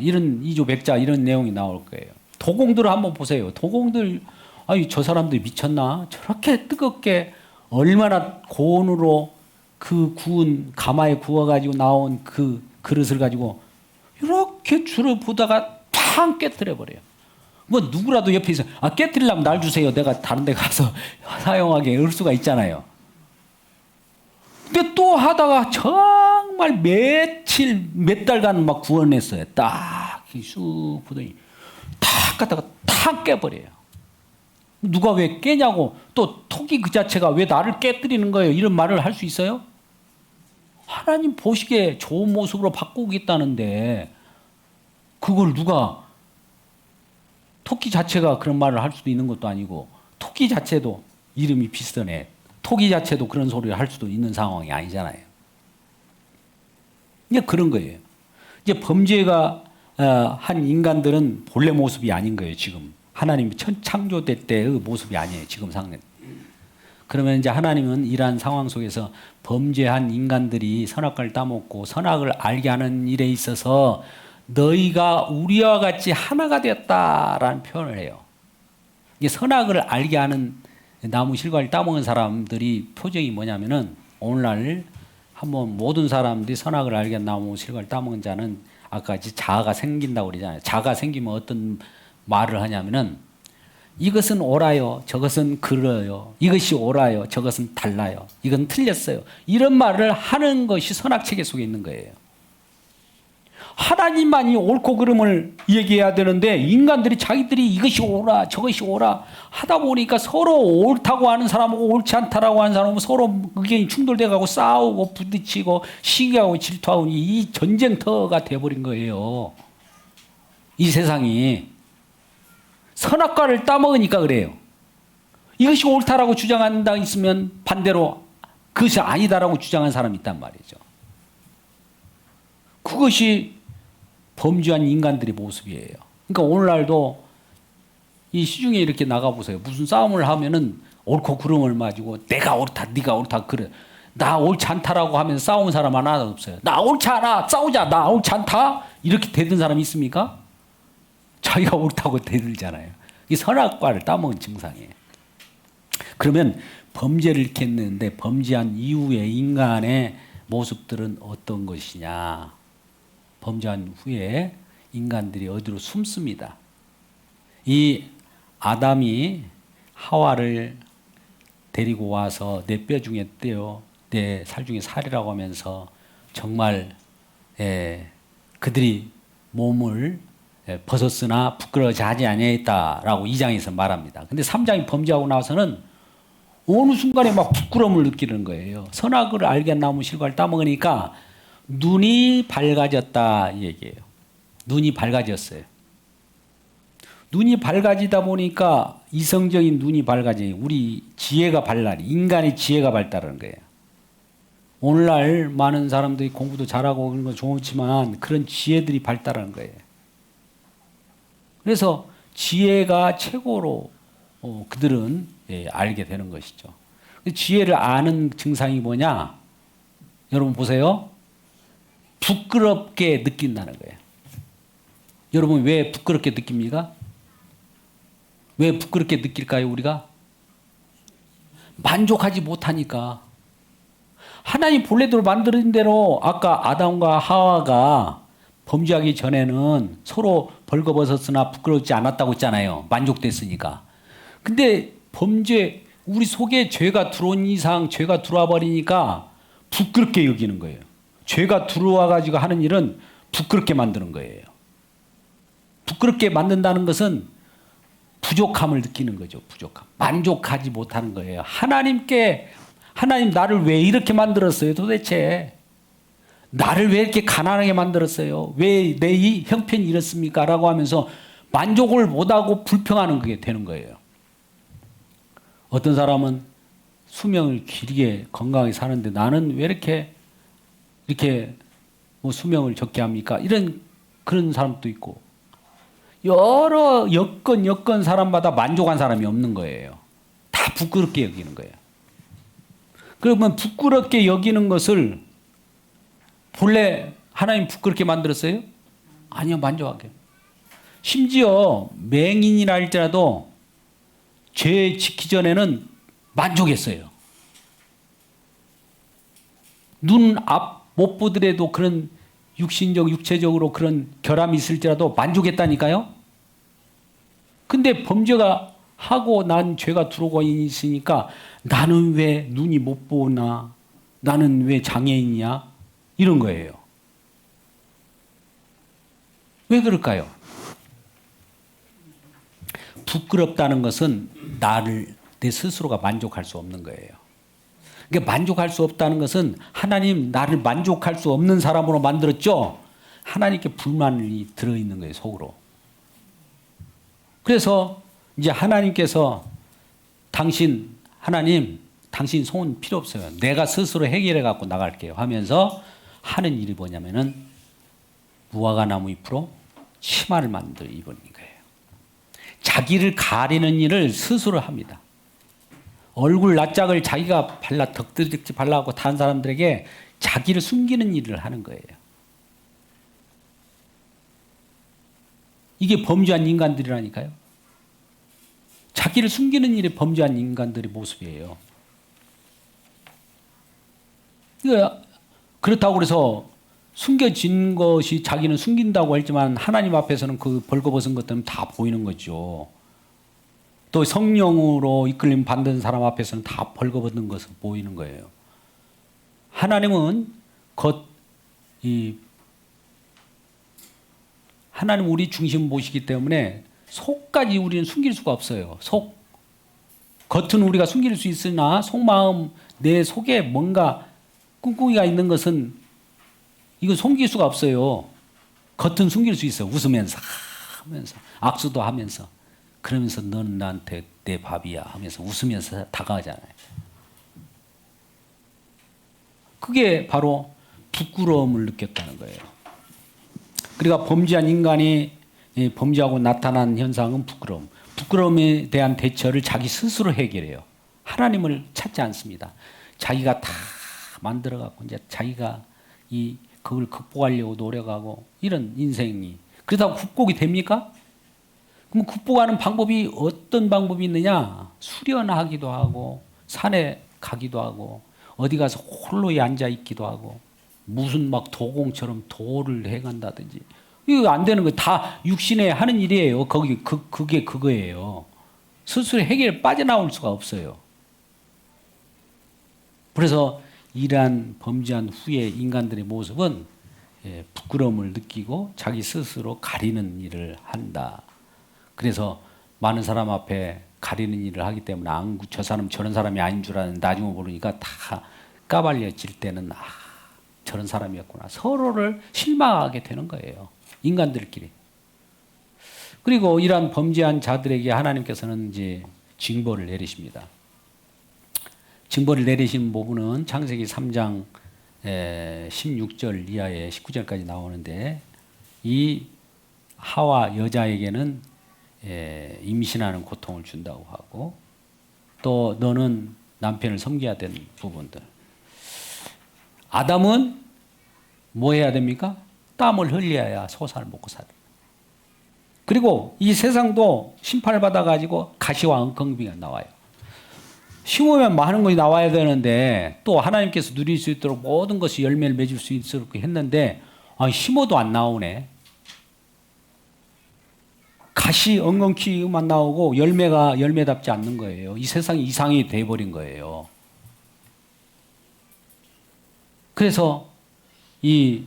이런 이조 백자 이런 내용이 나올 거예요. 도공들을 한번 보세요. 도공들 저 사람들이 미쳤나? 저렇게 뜨겁게 얼마나 고온으로 그 구운 가마에 구워가지고 나온 그 그릇을 가지고 이렇게 줄을 보다가 팡 깨뜨려 버려요. 뭐 누구라도 옆에 있어 깨뜨리려면 날 주세요. 내가 다른 데 가서 사용하게 할 수가 있잖아요. 근데 또 하다가 정말 며칠 몇 달간 막 구원했어요. 딱 쑥 보더니 탁 갖다가 탁 깨버려요. 누가 왜 깨냐고. 또 토기 그 자체가 왜 나를 깨뜨리는 거예요, 이런 말을 할 수 있어요? 하나님 보시기에 좋은 모습으로 바꾸겠다는데 그걸 누가, 토끼 자체가 그런 말을 할 수도 있는 것도 아니고 토끼 자체도 이름이 비슷하네. 토끼 자체도 그런 소리를 할 수도 있는 상황이 아니잖아요. 이제 그런 거예요. 이제 범죄가 한 인간들은 본래 모습이 아닌 거예요. 지금 하나님이 창조될 때의 모습이 아니에요. 지금 상태. 그러면 이제 하나님은 이러한 상황 속에서 범죄한 인간들이 선악과를 따먹고 선악을 알게 하는 일에 있어서 너희가 우리와 같이 하나가 되었다라는 표현을 해요. 이게 선악을 알게 하는 나무 실과를 따먹은 사람들이 표정이 뭐냐면은 오늘날 한번 모든 사람들이 선악을 알게 한 나무 실과를 따먹은 자는 아까 자아가 생긴다고 그러잖아요. 자아가 생기면 어떤 말을 하냐면은 이것은 옳아요. 저것은 그러요. 이것이 옳아요. 저것은 달라요. 이건 틀렸어요. 이런 말을 하는 것이 선악체계 속에 있는 거예요. 하나님만이 옳고 그름을 얘기해야 되는데 인간들이 자기들이 이것이 옳아 저것이 옳아 하다 보니까 서로 옳다고 하는 사람하고 옳지 않다라고 하는 사람하고 서로 의견이 충돌돼가고 싸우고 부딪히고 시기하고 질투하고 이 전쟁터가 돼버린 거예요. 이 세상이 선악과를 따먹으니까 그래요. 이것이 옳다라고 주장한다 있으면 반대로 그것이 아니다라고 주장한 사람이 있단 말이죠. 그것이 범죄한 인간들의 모습이에요. 그러니까 오늘날도 이 시중에 이렇게 나가보세요. 무슨 싸움을 하면은 옳고 그름을 맞이고 내가 옳다 네가 옳다 그래. 나 옳지 않다라고 하면서 싸우는 사람 하나도 없어요. 나 옳지 않아 싸우자 나 옳지 않다 이렇게 대든 사람이 있습니까? 자기가 옳다고 대들잖아요. 이 선악과를 따먹은 증상이에요. 그러면 범죄를 이렇게 했는데 범죄한 이후에 인간의 모습들은 어떤 것이냐. 범죄한 후에 인간들이 어디로 숨습니다. 이 아담이 하와를 데리고 와서 내 뼈 중에 떼어 내 살 중에 살이라고 하면서 정말 그들이 몸을 벗었으나 부끄러워하지 아니하였다라고 2장에서 말합니다. 근데 3장이 범죄하고 나서는 어느 순간에 막 부끄러움을 느끼는 거예요. 선악을 알게 한 나무 실과를 따먹으니까 눈이 밝아졌다 이 얘기예요. 눈이 밝아졌어요. 눈이 밝아지다 보니까 이성적인 눈이 밝아지니 우리 지혜가 발달이 인간의 지혜가 발달하는 거예요. 오늘날 많은 사람들이 공부도 잘하고 그런 건 좋지만 그런 지혜들이 발달하는 거예요. 그래서 지혜가 최고로 그들은 알게 되는 것이죠. 지혜를 아는 증상이 뭐냐? 여러분 보세요. 부끄럽게 느낀다는 거예요. 여러분 왜 부끄럽게 느낍니까? 왜 부끄럽게 느낄까요? 우리가 만족하지 못하니까. 하나님 본래대로 만드는 대로 아까 아담과 하와가 범죄하기 전에는 서로 벌거벗었으나 부끄럽지 않았다고 했잖아요. 만족됐으니까. 근데 범죄 우리 속에 죄가 들어온 이상 죄가 들어와 버리니까 부끄럽게 여기는 거예요. 죄가 들어와 가지고 하는 일은 부끄럽게 만드는 거예요. 부끄럽게 만든다는 것은 부족함을 느끼는 거죠. 부족함. 만족하지 못하는 거예요. 하나님 나를 왜 이렇게 만들었어요? 도대체 나를 왜 이렇게 가난하게 만들었어요? 왜 내 이 형편이 이렇습니까? 라고 하면서 만족을 못하고 불평하는 게 되는 거예요. 어떤 사람은 수명을 길게 건강하게 사는데 나는 왜 이렇게 뭐 수명을 적게 합니까? 그런 사람도 있고 여러 여건 사람마다 만족한 사람이 없는 거예요. 다 부끄럽게 여기는 거예요. 그러면 부끄럽게 여기는 것을 본래 하나님 부끄럽게 만들었어요? 아니요, 만족하게. 심지어 맹인이라 할지라도 죄 짓기 전에는 만족했어요. 눈 앞 못 보더라도 그런 육체적으로 그런 결함이 있을지라도 만족했다니까요. 근데 범죄가 하고 난 죄가 들어오고 있으니까 나는 왜 눈이 못 보나? 나는 왜 장애인이야? 이런 거예요. 왜 그럴까요? 부끄럽다는 것은 내 스스로가 만족할 수 없는 거예요. 그러니까 만족할 수 없다는 것은 하나님 나를 만족할 수 없는 사람으로 만들었죠. 하나님께 불만이 들어있는 거예요, 속으로. 그래서 이제 하나님께서 하나님 당신 소원 필요 없어요. 내가 스스로 해결해 갖고 나갈게요 하면서 하는 일이 뭐냐면은 무화과나무 잎으로 치마를 만들어 입은 거예요. 자기를 가리는 일을 스스로 합니다. 얼굴 낯짝을 자기가 덕지덕지 발라갖고 다른 사람들에게 자기를 숨기는 일을 하는 거예요. 이게 범죄한 인간들이라니까요. 자기를 숨기는 일이 범죄한 인간들의 모습이에요. 그렇다고 그래서 숨겨진 것이 자기는 숨긴다고 했지만 하나님 앞에서는 그 벌거벗은 것들은 다 보이는 거죠. 또 성령으로 이끌림 받는 사람 앞에서는 다 벌거벗은 것을 보이는 거예요. 하나님은 하나님 우리 중심 보시기 때문에 속까지 우리는 숨길 수가 없어요. 겉은 우리가 숨길 수 있으나 속마음 내 속에 뭔가 꿍꿍이가 있는 것은 이거 숨길 수가 없어요. 겉은 숨길 수 있어요. 웃으면서 하면서 악수도 하면서 그러면서 너는 나한테 내 밥이야 하면서 웃으면서 다가가잖아요. 그게 바로 부끄러움을 느꼈다는 거예요. 그러니까 범죄한 인간이 범죄하고 나타난 현상은 부끄러움. 부끄러움에 대한 대처를 자기 스스로 해결해요. 하나님을 찾지 않습니다. 자기가 다 만들어갖고 이제 자기가 그걸 극복하려고 노력하고 이런 인생이 그렇다고 극복이 됩니까? 그럼 극복하는 방법이 어떤 방법이 있느냐? 수련하기도 하고 산에 가기도 하고 어디 가서 홀로에 앉아 있기도 하고 무슨 막 도공처럼 도를 해간다든지 이거 안 되는 거 다 육신에 하는 일이에요. 그게 그거예요. 스스로 해결 빠져나올 수가 없어요. 그래서 이러한 범죄한 후에 인간들의 모습은 부끄러움을 느끼고 자기 스스로 가리는 일을 한다. 그래서 많은 사람 앞에 가리는 일을 하기 때문에 저 사람 저런 사람이 아닌 줄 아는 나중에 모르니까 다 까발려질 때는 저런 사람이었구나. 서로를 실망하게 되는 거예요. 인간들끼리. 그리고 이러한 범죄한 자들에게 하나님께서는 이제 징벌을 내리십니다. 징벌을 내리신 부분은 창세기 3장 16절 이하에 19절까지 나오는데 이 하와 여자에게는 임신하는 고통을 준다고 하고 또 너는 남편을 섬겨야 되는 부분들. 아담은 뭐 해야 됩니까? 땀을 흘려야 소산을 먹고 살아요. 그리고 이 세상도 심판을 받아가지고 가시와 엉겅비가 나와요. 심으면 많은 것이 나와야 되는데 또 하나님께서 누릴 수 있도록 모든 것이 열매를 맺을 수 있도록 했는데 심어도 안 나오네. 가시 엉겅퀴만 나오고 열매가 열매답지 않는 거예요. 이 세상이 이상이 돼버린 거예요. 그래서 이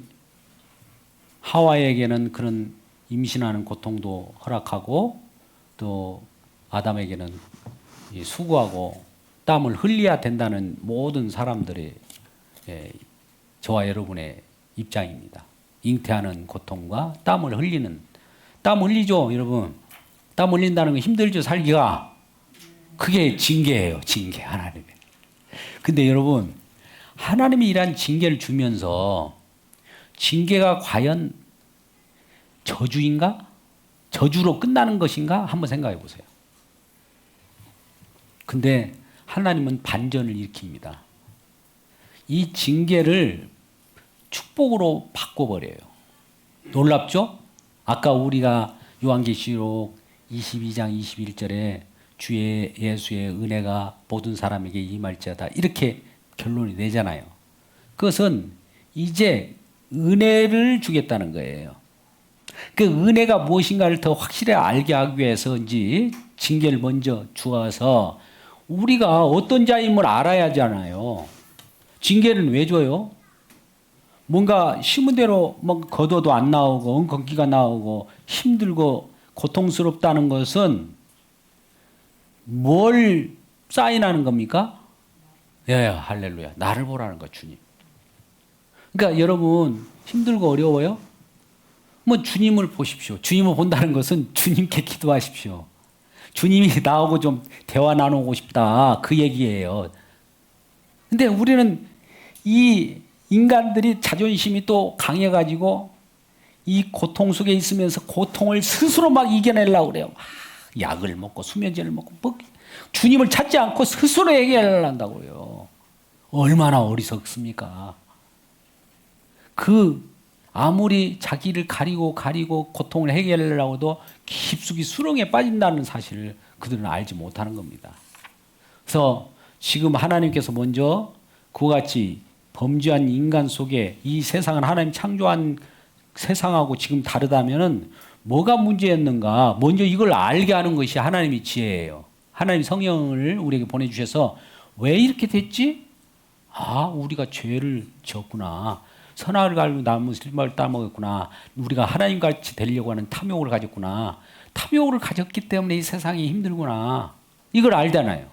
하와에게는 그런 임신하는 고통도 허락하고 또 아담에게는 수고하고 땀을 흘려야 된다는 모든 사람들의 저와 여러분의 입장입니다. 잉태하는 고통과 땀을 흘리는 땀 흘리죠, 여러분. 땀 흘린다는 건 힘들죠, 살기가. 그게 징계예요, 징계 하나님의. 근데 여러분, 하나님이 이러한 징계를 주면서 징계가 과연 저주인가? 저주로 끝나는 것인가? 한번 생각해 보세요. 근데 하나님은 반전을 일으킵니다. 이 징계를 축복으로 바꿔버려요. 놀랍죠? 아까 우리가 요한계시록 22장 21절에 주의 예수의 은혜가 모든 사람에게 임할지어다 이렇게 결론이 내잖아요. 그것은 이제 은혜를 주겠다는 거예요. 그 은혜가 무엇인가를 더 확실히 알게 하기 위해서인지 징계를 먼저 주어서 우리가 어떤 자임을 알아야 하잖아요. 징계를 왜 줘요? 뭔가 심은 대로 뭐 걷어도 안 나오고 엉겅퀴가 나오고 힘들고 고통스럽다는 것은 뭘 사인하는 겁니까? 예, 할렐루야. 나를 보라는 거, 주님. 그러니까 여러분 힘들고 어려워요? 뭐 주님을 보십시오. 주님을 본다는 것은 주님께 기도하십시오. 주님이 나하고 좀 대화 나누고 싶다. 그 얘기예요. 근데 우리는 이 인간들이 자존심이 또 강해가지고 이 고통 속에 있으면서 고통을 스스로 막 이겨내려고 그래요. 막 약을 먹고 수면제를 먹고 뭐 주님을 찾지 않고 스스로 해결하려고 한다고요. 얼마나 어리석습니까? 아무리 자기를 가리고 고통을 해결하려고 해도 깊숙이 수렁에 빠진다는 사실을 그들은 알지 못하는 겁니다. 그래서 지금 하나님께서 먼저 그와 같이 범죄한 인간 속에 이 세상은 하나님 창조한 세상하고 지금 다르다면은 뭐가 문제였는가? 먼저 이걸 알게 하는 것이 하나님의 지혜예요. 하나님 성령을 우리에게 보내주셔서 왜 이렇게 됐지? 아, 우리가 죄를 지었구나. 선악을 가지고 나무 실마를 따먹었구나. 우리가 하나님같이 되려고 하는 탐욕을 가졌구나. 탐욕을 가졌기 때문에 이 세상이 힘들구나. 이걸 알잖아요.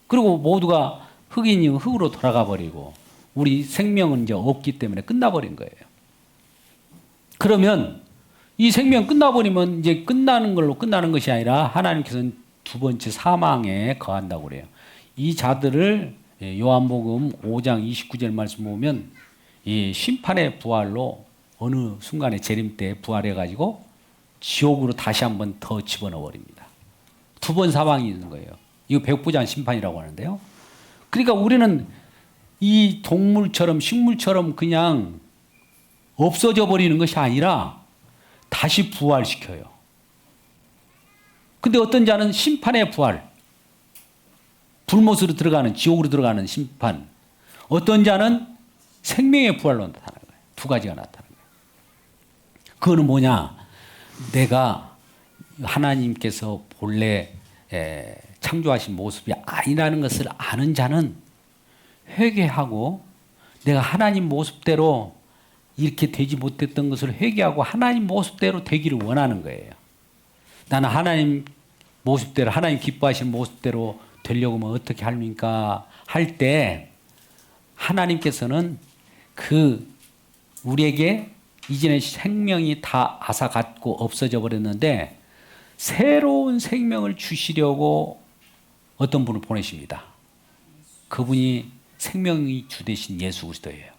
그리고 모두가 흙이니 흙으로 돌아가 버리고 우리 생명은 이제 없기 때문에 끝나버린 거예요. 그러면 이 생명 끝나버리면 이제 끝나는 걸로 끝나는 것이 아니라 하나님께서는 두 번째 사망에 거한다고 그래요. 이 자들을 요한복음 5장 29절 말씀 보면 이 심판의 부활로 어느 순간에 재림 때 부활해가지고 지옥으로 다시 한 번 더 집어넣어 버립니다. 두 번 사망이 있는 거예요. 이거 백부장 심판이라고 하는데요. 그러니까 우리는 이 동물처럼 식물처럼 그냥 없어져 버리는 것이 아니라 다시 부활시켜요. 근데 어떤 자는 심판의 부활, 불못으로 들어가는 지옥으로 들어가는 심판, 어떤 자는 생명의 부활로 나타나는 거예요. 두 가지가 나타나는 거예요. 그거는 뭐냐? 내가 하나님께서 본래 창조하신 모습이 아니라는 것을 아는 자는 회개하고 내가 하나님 모습대로 이렇게 되지 못했던 것을 회개하고 하나님 모습대로 되기를 원하는 거예요. 나는 하나님 모습대로 하나님 기뻐하시는 모습대로 되려고 하면 어떻게 합니까? 할 때 하나님께서는 우리에게 이전에 생명이 다 앗아갔고 없어져 버렸는데 새로운 생명을 주시려고 어떤 분을 보내십니다. 그분이 생명이 주 되신 예수 그리스도예요.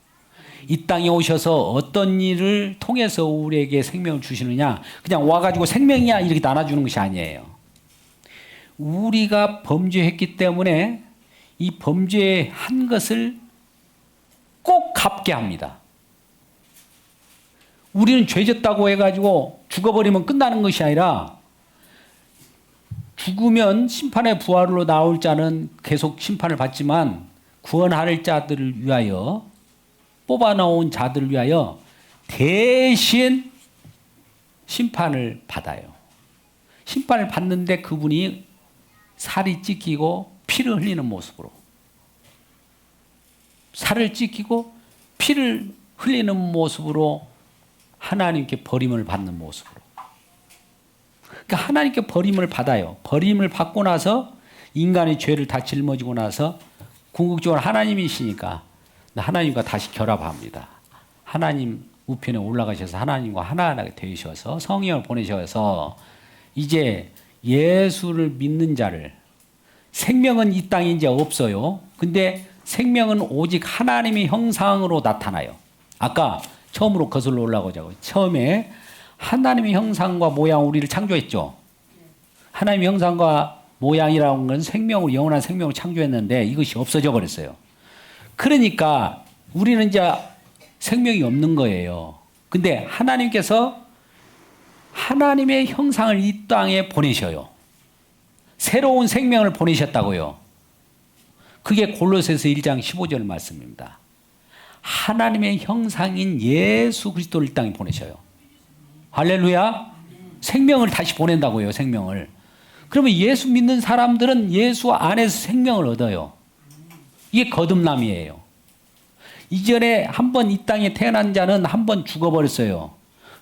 이 땅에 오셔서 어떤 일을 통해서 우리에게 생명을 주시느냐? 그냥 와가지고 생명이야 이렇게 나눠주는 것이 아니에요. 우리가 범죄했기 때문에 이 범죄한 것을 꼭 갚게 합니다. 우리는 죄졌다고 해가지고 죽어버리면 끝나는 것이 아니라 죽으면 심판의 부활로 나올 자는 계속 심판을 받지만 구원할 자들을 위하여 뽑아놓은 자들을 위하여 대신 심판을 받아요. 심판을 받는데 그분이 살이 찢기고 피를 흘리는 모습으로 살을 찢기고 피를 흘리는 모습으로 하나님께 버림을 받는 모습으로. 그러니까 하나님께 버림을 받아요. 버림을 받고 나서 인간의 죄를 다 짊어지고 나서 궁극적으로 하나님이시니까 하나님과 다시 결합합니다. 하나님 우편에 올라가셔서 하나님과 하나하게 되셔서 성령을 보내셔서 이제 예수를 믿는 자를 생명은 이 땅에 이제 없어요. 근데 생명은 오직 하나님의 형상으로 나타나요. 아까 처음으로 거슬러 올라가자고. 처음에 하나님의 형상과 모양 우리를 창조했죠. 하나님의 형상과 모양이라는 건 생명으로 영원한 생명을 창조했는데 이것이 없어져 버렸어요. 그러니까 우리는 이제 생명이 없는 거예요. 근데 하나님께서 하나님의 형상을 이 땅에 보내셔요. 새로운 생명을 보내셨다고요. 그게 골로새서 1장 15절 말씀입니다. 하나님의 형상인 예수 그리스도를 이 땅에 보내셔요. 할렐루야. 생명을 다시 보낸다고요. 생명을. 그러면 예수 믿는 사람들은 예수 안에서 생명을 얻어요. 이게 거듭남이에요. 이전에 한 번 이 땅에 태어난 자는 한 번 죽어버렸어요.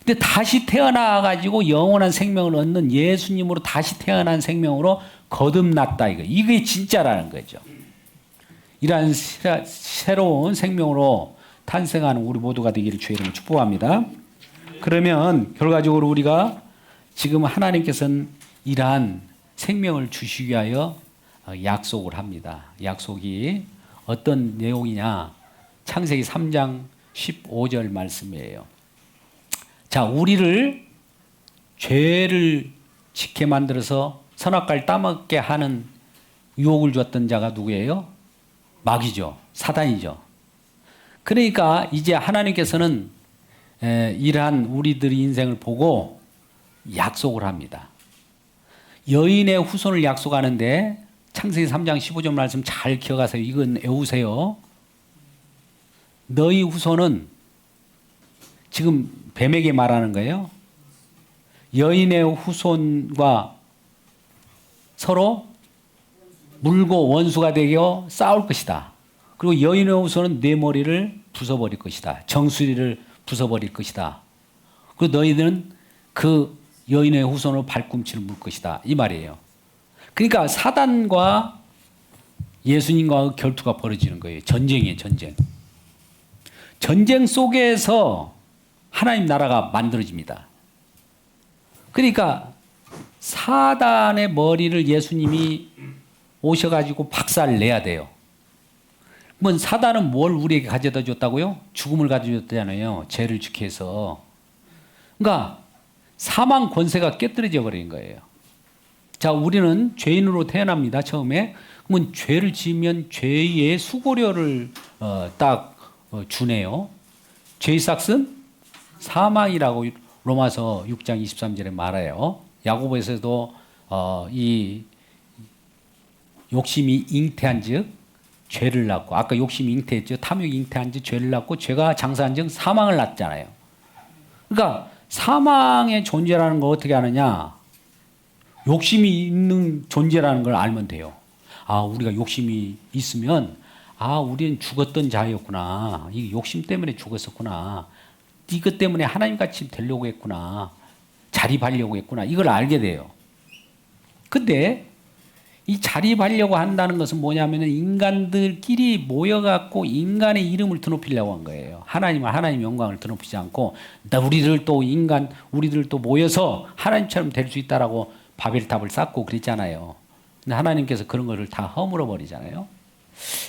근데 다시 태어나가지고 영원한 생명을 얻는 예수님으로 다시 태어난 생명으로 거듭났다. 이게 진짜라는 거죠. 이러한 새로운 생명으로 탄생하는 우리 모두가 되기를 주의 이름으로 축복합니다. 그러면 결과적으로 우리가 지금 하나님께서는 이러한 생명을 주시기 위하여 약속을 합니다. 약속이 어떤 내용이냐? 창세기 3장 15절 말씀이에요. 자, 우리를 죄를 짓게 만들어서 선악과를 따먹게 하는 유혹을 줬던 자가 누구예요? 마귀죠. 사단이죠. 그러니까 이제 하나님께서는 이러한 우리들의 인생을 보고 약속을 합니다. 여인의 후손을 약속하는데 창세기 3장 15절 말씀 잘 기억하세요. 이건 외우세요. 너희 후손은 지금 뱀에게 말하는 거예요. 여인의 후손과 서로 물고 원수가 되어 싸울 것이다. 그리고 여인의 후손은 내 머리를 부숴버릴 것이다. 정수리를 부숴버릴 것이다. 그리고 너희들은 그 여인의 후손으로 발꿈치를 물 것이다. 이 말이에요. 그러니까 사단과 예수님과의 결투가 벌어지는 거예요. 전쟁이에요. 전쟁. 전쟁 속에서 하나님 나라가 만들어집니다. 그러니까 사단의 머리를 예수님이 오셔가지고 박살 내야 돼요. 그러면 사단은 뭘 우리에게 가져다 줬다고요? 죽음을 가져다 줬잖아요. 죄를 지게 해서. 그러니까 사망 권세가 깨뜨려져 버린 거예요. 자, 우리는 죄인으로 태어납니다. 처음에. 그러면 죄를 지으면 죄의 수고료를 주네요. 죄의 삭은 사망이라고 로마서 6장 23절에 말해요. 야고보에서도 이 욕심이 잉태한 즉 죄를 낳고, 아까 욕심이 잉태했죠. 탐욕이 잉태한 즉 죄를 낳고, 죄가 장사한 즉 사망을 낳잖아요. 그러니까 사망의 존재라는 걸 어떻게 아느냐? 욕심이 있는 존재라는 걸 알면 돼요. 아, 우리가 욕심이 있으면 우리는 죽었던 자였구나. 이 욕심 때문에 죽었었구나. 이것 때문에 하나님같이 되려고 했구나. 자립하려고 했구나. 이걸 알게 돼요. 근데 이 자립하려고 한다는 것은 뭐냐면 인간들끼리 모여갖고 인간의 이름을 드높이려고 한 거예요. 하나님 영광을 드높이지 않고 우리들 또 모여서 하나님처럼 될 수 있다라고 바벨탑을 쌓고 그랬잖아요. 근데 하나님께서 그런 거를 다 허물어 버리잖아요.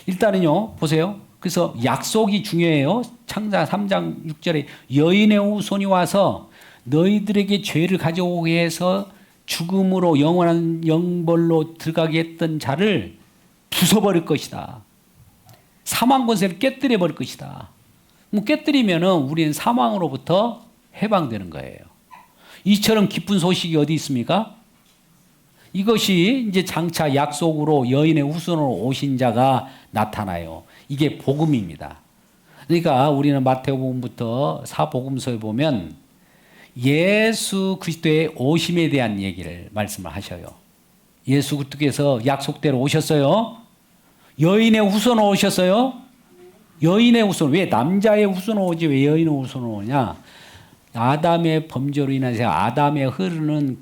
일단은요, 보세요. 그래서 약속이 중요해요. 창자 3장 6절에 여인의 후손이 와서 너희들에게 죄를 가져오게 해서 죽음으로 영원한 영벌로 들어가게 했던 자를 부숴버릴 것이다. 사망 권세를 깨뜨려 버릴 것이다. 깨뜨리면은 우리는 사망으로부터 해방되는 거예요. 이처럼 기쁜 소식이 어디 있습니까? 이것이 이제 장차 약속으로 여인의 후손으로 오신 자가 나타나요. 이게 복음입니다. 그러니까 우리는 마태복음부터 사복음서에 보면 예수 그리스도의 오심에 대한 얘기를 말씀을 하셔요. 예수 그리스도께서 약속대로 오셨어요. 여인의 후손으로 오셨어요. 여인의 후손. 왜 남자의 후손으로 오지 왜 여인의 후손으로 오냐? 아담의 범죄로 인해서 아담의 흐르는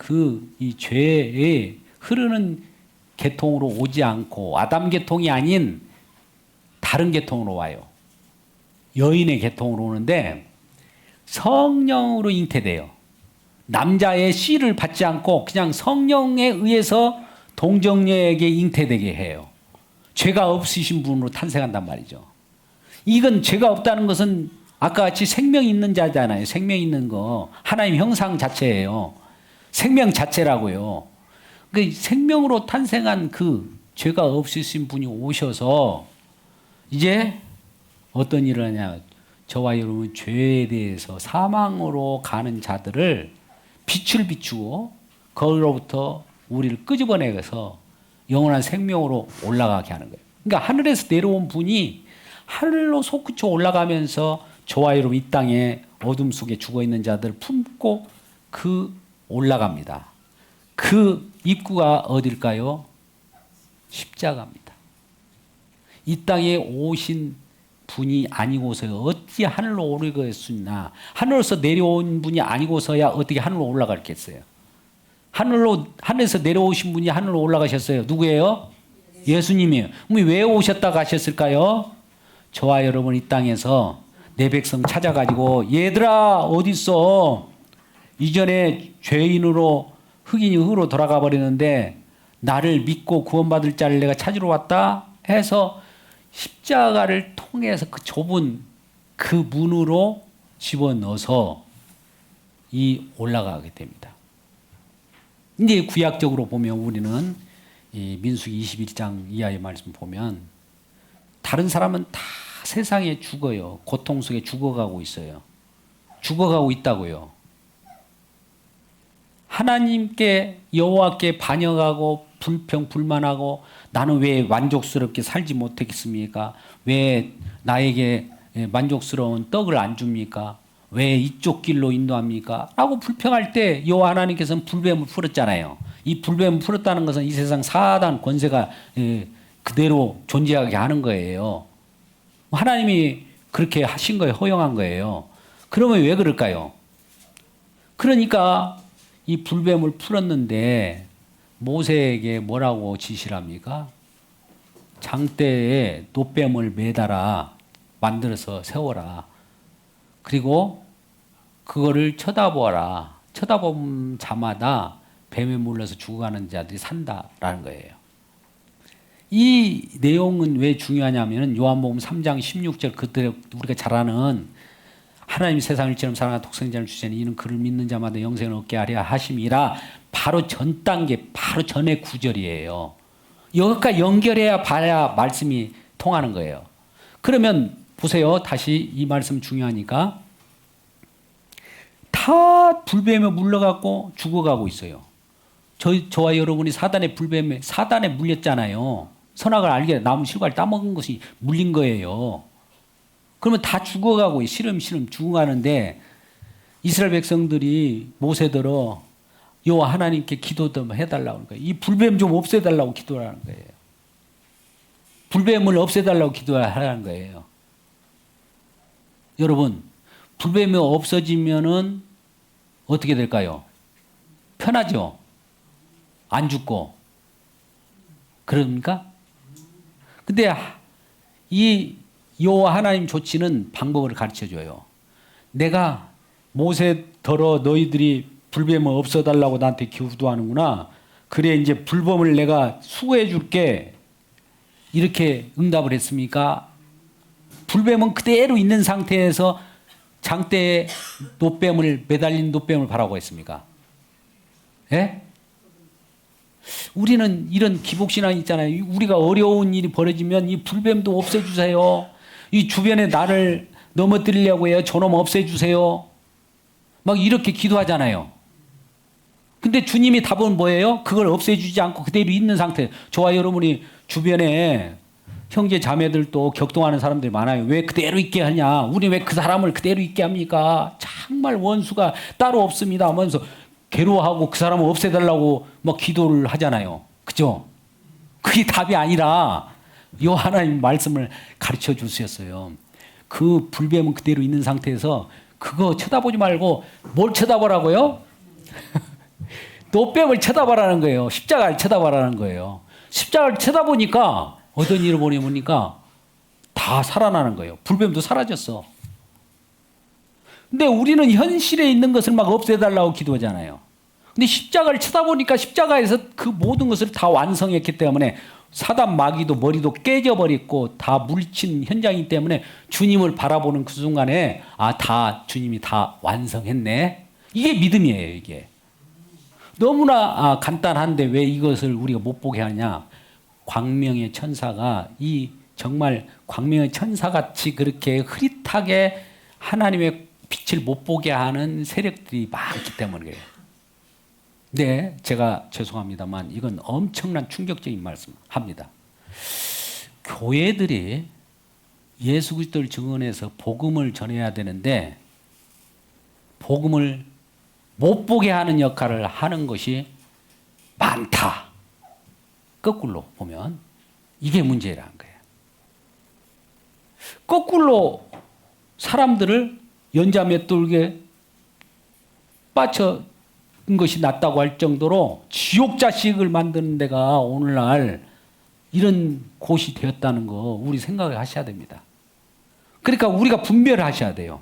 이 죄에 흐르는 계통으로 오지 않고 아담 계통이 아닌 다른 계통으로 와요. 여인의 계통으로 오는데 성령으로 잉태돼요. 남자의 씨를 받지 않고 그냥 성령에 의해서 동정녀에게 잉태되게 해요. 죄가 없으신 분으로 탄생한단 말이죠. 이건 죄가 없다는 것은 아까 같이 생명 있는 자잖아요. 생명 있는 거. 하나님 형상 자체예요. 생명 자체라고요. 그 생명으로 탄생한 그 죄가 없으신 분이 오셔서 이제 어떤 일을 하냐. 저와 여러분 죄에 대해서 사망으로 가는 자들을 빛을 비추고 거기로부터 우리를 끄집어내서 영원한 생명으로 올라가게 하는 거예요. 그러니까 하늘에서 내려온 분이 하늘로 솟구쳐 올라가면서 저와 여러분 이 땅에 어둠 속에 죽어있는 자들을 품고 그 올라갑니다. 그 입구가 어딜까요? 십자가입니다. 이 땅에 오신 분이 아니고서 어찌 하늘로 오르겠으나, 하늘에서 내려온 분이 아니고서야 어떻게 하늘로 올라가겠어요? 하늘에서 내려오신 분이 하늘로 올라가셨어요. 누구예요? 예수님이에요. 그럼 왜 오셨다 가셨을까요? 저와 여러분 이 땅에서 내 백성 찾아가지고, 얘들아 어디 있어? 이전에 죄인으로 흑인이 흑으로 돌아가 버리는데 나를 믿고 구원받을 자를 내가 찾으러 왔다 해서 십자가를 통해서 그 좁은 그 문으로 집어넣어서 올라가게 됩니다. 이제 구약적으로 보면 우리는 이 민수기 21장 이하의 말씀 보면 다른 사람은 다 세상에 죽어요. 고통 속에 죽어가고 있어요. 죽어가고 있다고요. 하나님께 여호와께 반역하고 불평불만하고 나는 왜 만족스럽게 살지 못하겠습니까? 왜 나에게 만족스러운 떡을 안 줍니까? 왜 이쪽 길로 인도합니까? 라고 불평할 때 여호와 하나님께서는 불뱀을 풀었잖아요. 이 불뱀을 풀었다는 것은 이 세상 사단 권세가 그대로 존재하게 하는 거예요. 하나님이 그렇게 하신 거예요. 허용한 거예요. 그러면 왜 그럴까요? 그러니까 이 불뱀을 풀었는데 모세에게 뭐라고 지시를 합니까? 장대에 놋뱀을 매달아 만들어서 세워라. 그리고 그거를 쳐다보아라. 쳐다본 자마다 뱀에 물려서 죽어가는 자들이 산다라는 거예요. 이 내용은 왜 중요하냐면 요한복음 3장 16절 그때 우리가 잘 아는 하나님이 세상을 이처럼 사랑하사 독생자를 주시니 이는 그를 믿는 자마다 영생을 얻게 하려 하심이라. 바로 전 단계, 바로 전의 구절이에요. 여기까지 연결해야 봐야 말씀이 통하는 거예요. 그러면 보세요. 다시 이 말씀 중요하니까 다 불뱀에 물려갖고 죽어가고 있어요. 저와 여러분이 사단의 불뱀에 사단에 물렸잖아요. 선악을 알게 나무 실과를 따먹은 것이 물린 거예요. 그러면 다 죽어가고 시름시름 죽어가는데 이스라엘 백성들이 모세더러 여호와 하나님께 기도 좀 해달라고 하는 거예요. 이 불뱀 좀 없애달라고 기도하는 거예요. 불뱀을 없애달라고 기도하라는 거예요. 여러분, 불뱀이 없어지면은 어떻게 될까요? 편하죠? 안 죽고. 그러니까? 근데 이 여호와 하나님 조치는 방법을 가르쳐줘요. 내가 모세더러 너희들이 불뱀을 없애달라고 나한테 기도하는구나. 그래 이제 불뱀을 내가 수거해 줄게. 이렇게 응답을 했습니까? 불뱀은 그대로 있는 상태에서 장대에 놋뱀을 매달린 놋뱀을 바라고 했습니까? 예? 우리는 이런 기복신앙이 있잖아요. 우리가 어려운 일이 벌어지면 이 불뱀도 없애주세요. 이 주변에 나를 넘어뜨리려고 해요. 저놈 없애주세요. 막 이렇게 기도하잖아요. 근데 주님이 답은 뭐예요? 그걸 없애주지 않고 그대로 있는 상태. 저와 여러분이 주변에 형제 자매들도 격동하는 사람들이 많아요. 왜 그대로 있게 하냐? 우리 왜 그 사람을 그대로 있게 합니까? 정말 원수가 따로 없습니다 하면서 괴로워하고 그 사람을 없애달라고 막 기도를 하잖아요. 그죠? 그게 답이 아니라 요 하나님 말씀을 가르쳐 주셨어요. 그 불뱀은 그대로 있는 상태에서 그거 쳐다보지 말고 뭘 쳐다보라고요? 놋뱀을 쳐다보라는 거예요. 십자가를 쳐다보라는 거예요. 십자가를 쳐다보니까 어떤 일을 보니까 다 살아나는 거예요. 불뱀도 사라졌어. 근데 우리는 현실에 있는 것을 막 없애달라고 기도하잖아요. 근데 십자가를 쳐다보니까 십자가에서 그 모든 것을 다 완성했기 때문에 사단 마귀도 머리도 깨져버렸고 다 물리친 현장이기 때문에 주님을 바라보는 그 순간에 다 주님이 다 완성했네. 이게 믿음이에요. 이게. 너무나 간단한데 왜 이것을 우리가 못 보게 하냐. 광명의 천사가 정말 광명의 천사같이 그렇게 흐릿하게 하나님의 빛을 못 보게 하는 세력들이 많기 때문에 그래요. 네, 제가 죄송합니다만 이건 엄청난 충격적인 말씀합니다. 교회들이 예수 그리스도를 증언해서 복음을 전해야 되는데 복음을 못 보게 하는 역할을 하는 것이 많다. 거꾸로 보면 이게 문제라는 거예요. 거꾸로 사람들을 연자맷돌게 빠쳐 것이 낫다고 할 정도로 지옥 자식을 만드는 데가 오늘날 이런 곳이 되었다는 거 우리 생각을 하셔야 됩니다. 그러니까 우리가 분별하셔야 돼요.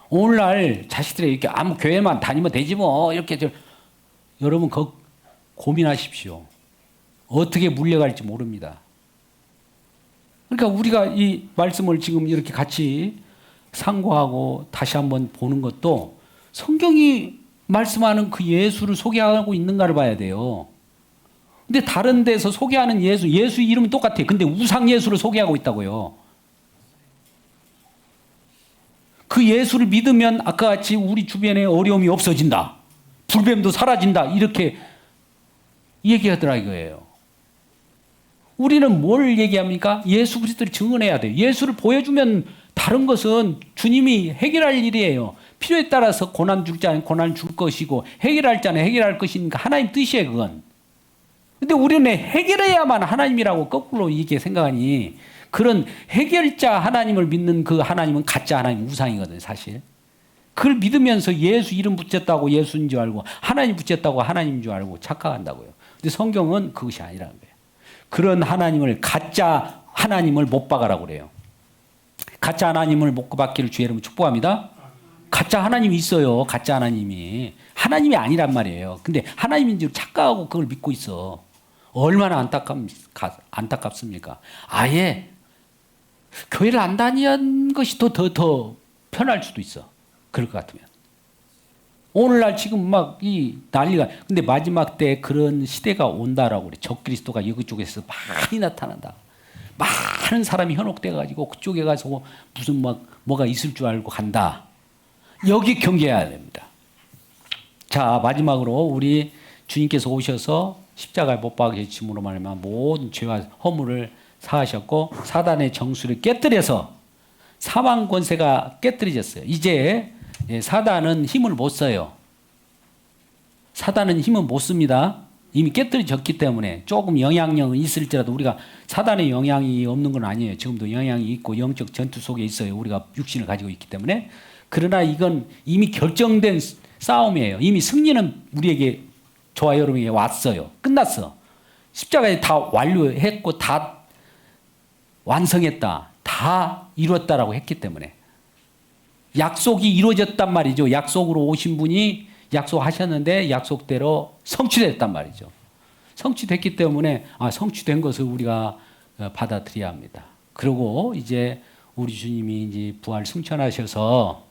오늘날 자식들이 이렇게 아무 교회만 다니면 되지 뭐 이렇게 여러분 고민하십시오. 어떻게 물려갈지 모릅니다. 그러니까 우리가 이 말씀을 지금 이렇게 같이 상고하고 다시 한번 보는 것도 성경이 말씀하는 그 예수를 소개하고 있는가를 봐야 돼요. 근데 다른 데서 소개하는 예수 이름은 똑같아요. 근데 우상 예수를 소개하고 있다고요. 그 예수를 믿으면 아까 같이 우리 주변에 어려움이 없어진다. 불뱀도 사라진다. 이렇게 얘기하더라 이거예요. 우리는 뭘 얘기합니까? 예수 그리스도를 증언해야 돼요. 예수를 보여주면 다른 것은 주님이 해결할 일이에요. 필요에 따라서 고난 줄 자는 고난 줄 것이고 해결할 자는 해결할 것이니까 하나님 뜻이에요 그건. 근데 우리는 해결해야만 하나님이라고 거꾸로 이게 생각하니 그런 해결자 하나님을 믿는 그 하나님은 가짜 하나님 우상이거든요 사실. 그걸 믿으면서 예수 이름 붙였다고 예수인 줄 알고 하나님 붙였다고 하나님인 줄 알고 착각한다고요. 근데 성경은 그것이 아니라는 거예요. 그런 하나님을 가짜 하나님을 못 박아라고 그래요. 가짜 하나님을 못 박기를 주의 이름으로 축복합니다. 가짜 하나님이 있어요. 가짜 하나님이. 하나님이 아니란 말이에요. 근데 하나님인 줄 착각하고 그걸 믿고 있어. 얼마나 안타깝습니까? 아예 교회를 안 다니는 것이 더 편할 수도 있어. 그럴 것 같으면. 오늘날 지금 막 이 난리가. 근데 마지막 때 그런 시대가 온다라고 그래. 적그리스도가 이쪽에서 많이 나타난다. 많은 사람이 현혹돼가지고 그쪽에 가서 무슨 뭐가 있을 줄 알고 간다. 여기 경계해야 됩니다. 자, 마지막으로 우리 주님께서 오셔서 십자가에 못 박아 주심으로 말미암아 모든 죄와 허물을 사하셨고 사단의 정수를 깨뜨려서 사망 권세가 깨뜨려졌어요. 이제 사단은 힘을 못 써요. 사단은 힘은 못 씁니다. 이미 깨뜨려졌기 때문에 조금 영향력은 있을지라도 우리가 사단의 영향이 없는 건 아니에요. 지금도 영향이 있고 영적 전투 속에 있어요. 우리가 육신을 가지고 있기 때문에. 그러나 이건 이미 결정된 싸움이에요. 이미 승리는 우리에게 저와 여러분에게 왔어요. 끝났어. 십자가에 다 완료했고 다 완성했다. 다 이뤘다라고 했기 때문에. 약속이 이루어졌단 말이죠. 약속으로 오신 분이 약속하셨는데 약속대로 성취됐단 말이죠. 성취됐기 때문에 성취된 것을 우리가 받아들여야 합니다. 그리고 이제 우리 주님이 이제 부활 승천하셔서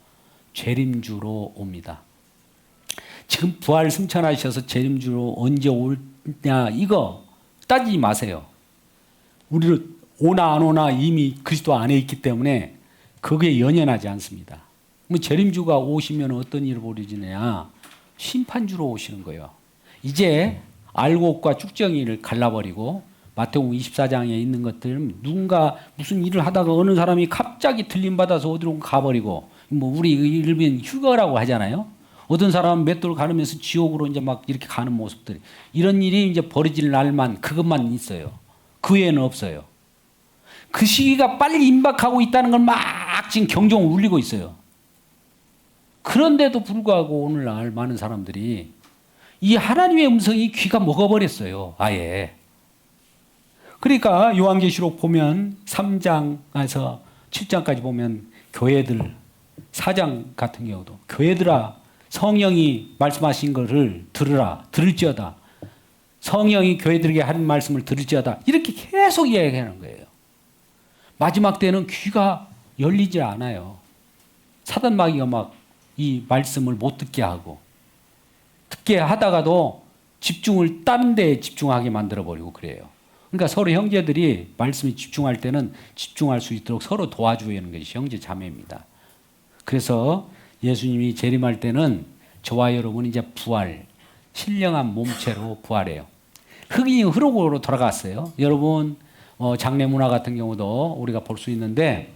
재림주로 옵니다. 지금 부활 승천하셔서 재림주로 언제 오냐 이거 따지지 마세요. 우리는 오나 안 오나 이미 그리스도 안에 있기 때문에 그게 연연하지 않습니다. 재림주가 오시면 어떤 일을 벌어지느냐 심판주로 오시는 거예요. 이제 알곡과 쭉정이를 갈라버리고 마태복음 24장에 있는 것들은 누군가 무슨 일을 하다가 어느 사람이 갑자기 들림받아서 어디로 가버리고 우리 일반 휴거라고 하잖아요. 어떤 사람은 맷돌 가르면서 지옥으로 이제 막 이렇게 가는 모습들이 이런 일이 이제 벌어질 날만 그것만 있어요. 그 외에는 없어요. 그 시기가 빨리 임박하고 있다는 걸 막 지금 경종을 울리고 있어요. 그런데도 불구하고 오늘날 많은 사람들이 이 하나님의 음성이 귀가 먹어버렸어요. 아예. 그러니까 요한계시록 보면 3장에서 7장까지 보면 교회들 4장 같은 경우도 교회들아 성령이 말씀하신 것을 들으라 들을지어다. 성령이 교회들에게 하는 말씀을 들을지어다. 이렇게 계속 이야기하는 거예요. 마지막 때는 귀가 열리지 않아요. 사단 마귀가 막 이 말씀을 못 듣게 하고 듣게 하다가도 집중을 다른 데에 집중하게 만들어버리고 그래요. 그러니까 서로 형제들이 말씀에 집중할 때는 집중할 수 있도록 서로 도와주는 것이 형제 자매입니다. 그래서 예수님이 재림할 때는 저와 여러분 이제 부활, 신령한 몸체로 부활해요. 흑인이 흑으로 돌아갔어요. 여러분 장례 문화 같은 경우도 우리가 볼 수 있는데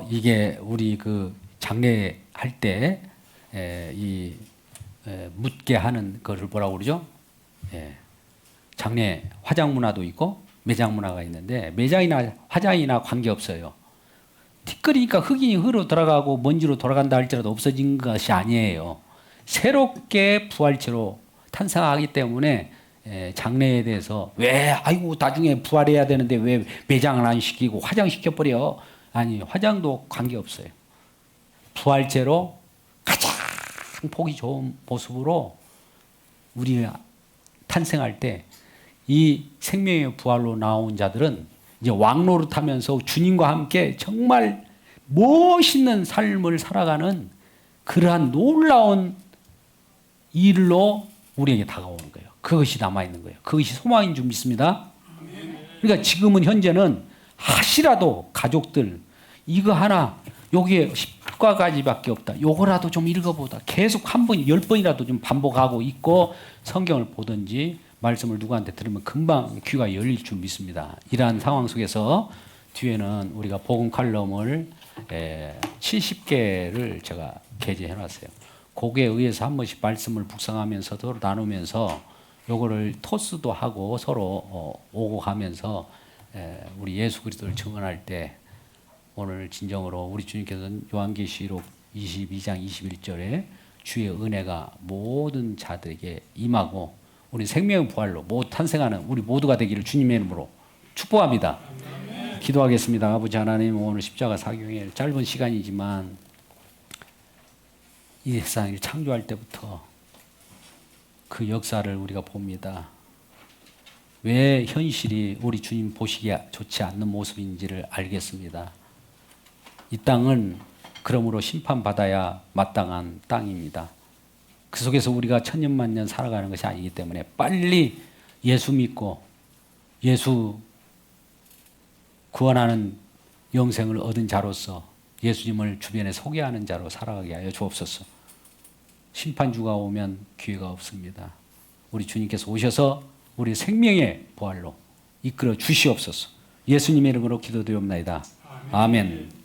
이게 우리 그 장례할 때 묻게 하는 것을 뭐라고 그러죠? 장례 화장 문화도 있고 매장 문화가 있는데 매장이나 화장이나 관계없어요. 티끌이니까 흙이 흙으로 들어가고 먼지로 돌아간다 할지라도 없어진 것이 아니에요. 새롭게 부활체로 탄생하기 때문에 장래에 대해서 왜 아이고 나중에 부활해야 되는데 왜 매장을 안 시키고 화장시켜버려. 아니 화장도 관계없어요. 부활체로 가장 보기 좋은 모습으로 우리 탄생할 때 이 생명의 부활로 나온 자들은 이제 왕노릇하면서 주님과 함께 정말 멋있는 삶을 살아가는 그러한 놀라운 일로 우리에게 다가오는 거예요. 그것이 남아있는 거예요. 그것이 소망인 줄 믿습니다. 그러니까 지금은 현재는 하시라도 가족들 이거 하나 여기에 10과까지밖에 없다. 요거라도 좀 읽어보다. 계속 한 번, 10번이라도 좀 반복하고 있고 성경을 보든지 말씀을 누구한테 들으면 금방 귀가 열릴 줄 믿습니다. 이러한 상황 속에서 뒤에는 우리가 복음 칼럼을 70개를 제가 게재해 놨어요. 거기에 의해서 한 번씩 말씀을 묵상하면서 서로 나누면서 요거를 토스도 하고 서로 오고 가면서 우리 예수 그리스도를 증언할 때 오늘 진정으로 우리 주님께서는 요한계시록 22장 21절에 주의 은혜가 모든 자들에게 임하고 우리 생명의 부활로 모두 탄생하는 우리 모두가 되기를 주님의 이름으로 축복합니다. 기도하겠습니다. 아버지 하나님, 오늘 십자가 사경일 짧은 시간이지만 이 세상을 창조할 때부터 그 역사를 우리가 봅니다. 왜 현실이 우리 주님 보시기에 좋지 않는 모습인지를 알겠습니다. 이 땅은 그러므로 심판받아야 마땅한 땅입니다. 그 속에서 우리가 천년만년 살아가는 것이 아니기 때문에 빨리 예수 믿고 예수 구원하는 영생을 얻은 자로서 예수님을 주변에 소개하는 자로 살아가게 하여 주옵소서. 심판주가 오면 기회가 없습니다. 우리 주님께서 오셔서 우리 생명의 부활로 이끌어 주시옵소서. 예수님의 이름으로 기도드리옵나이다. 아멘.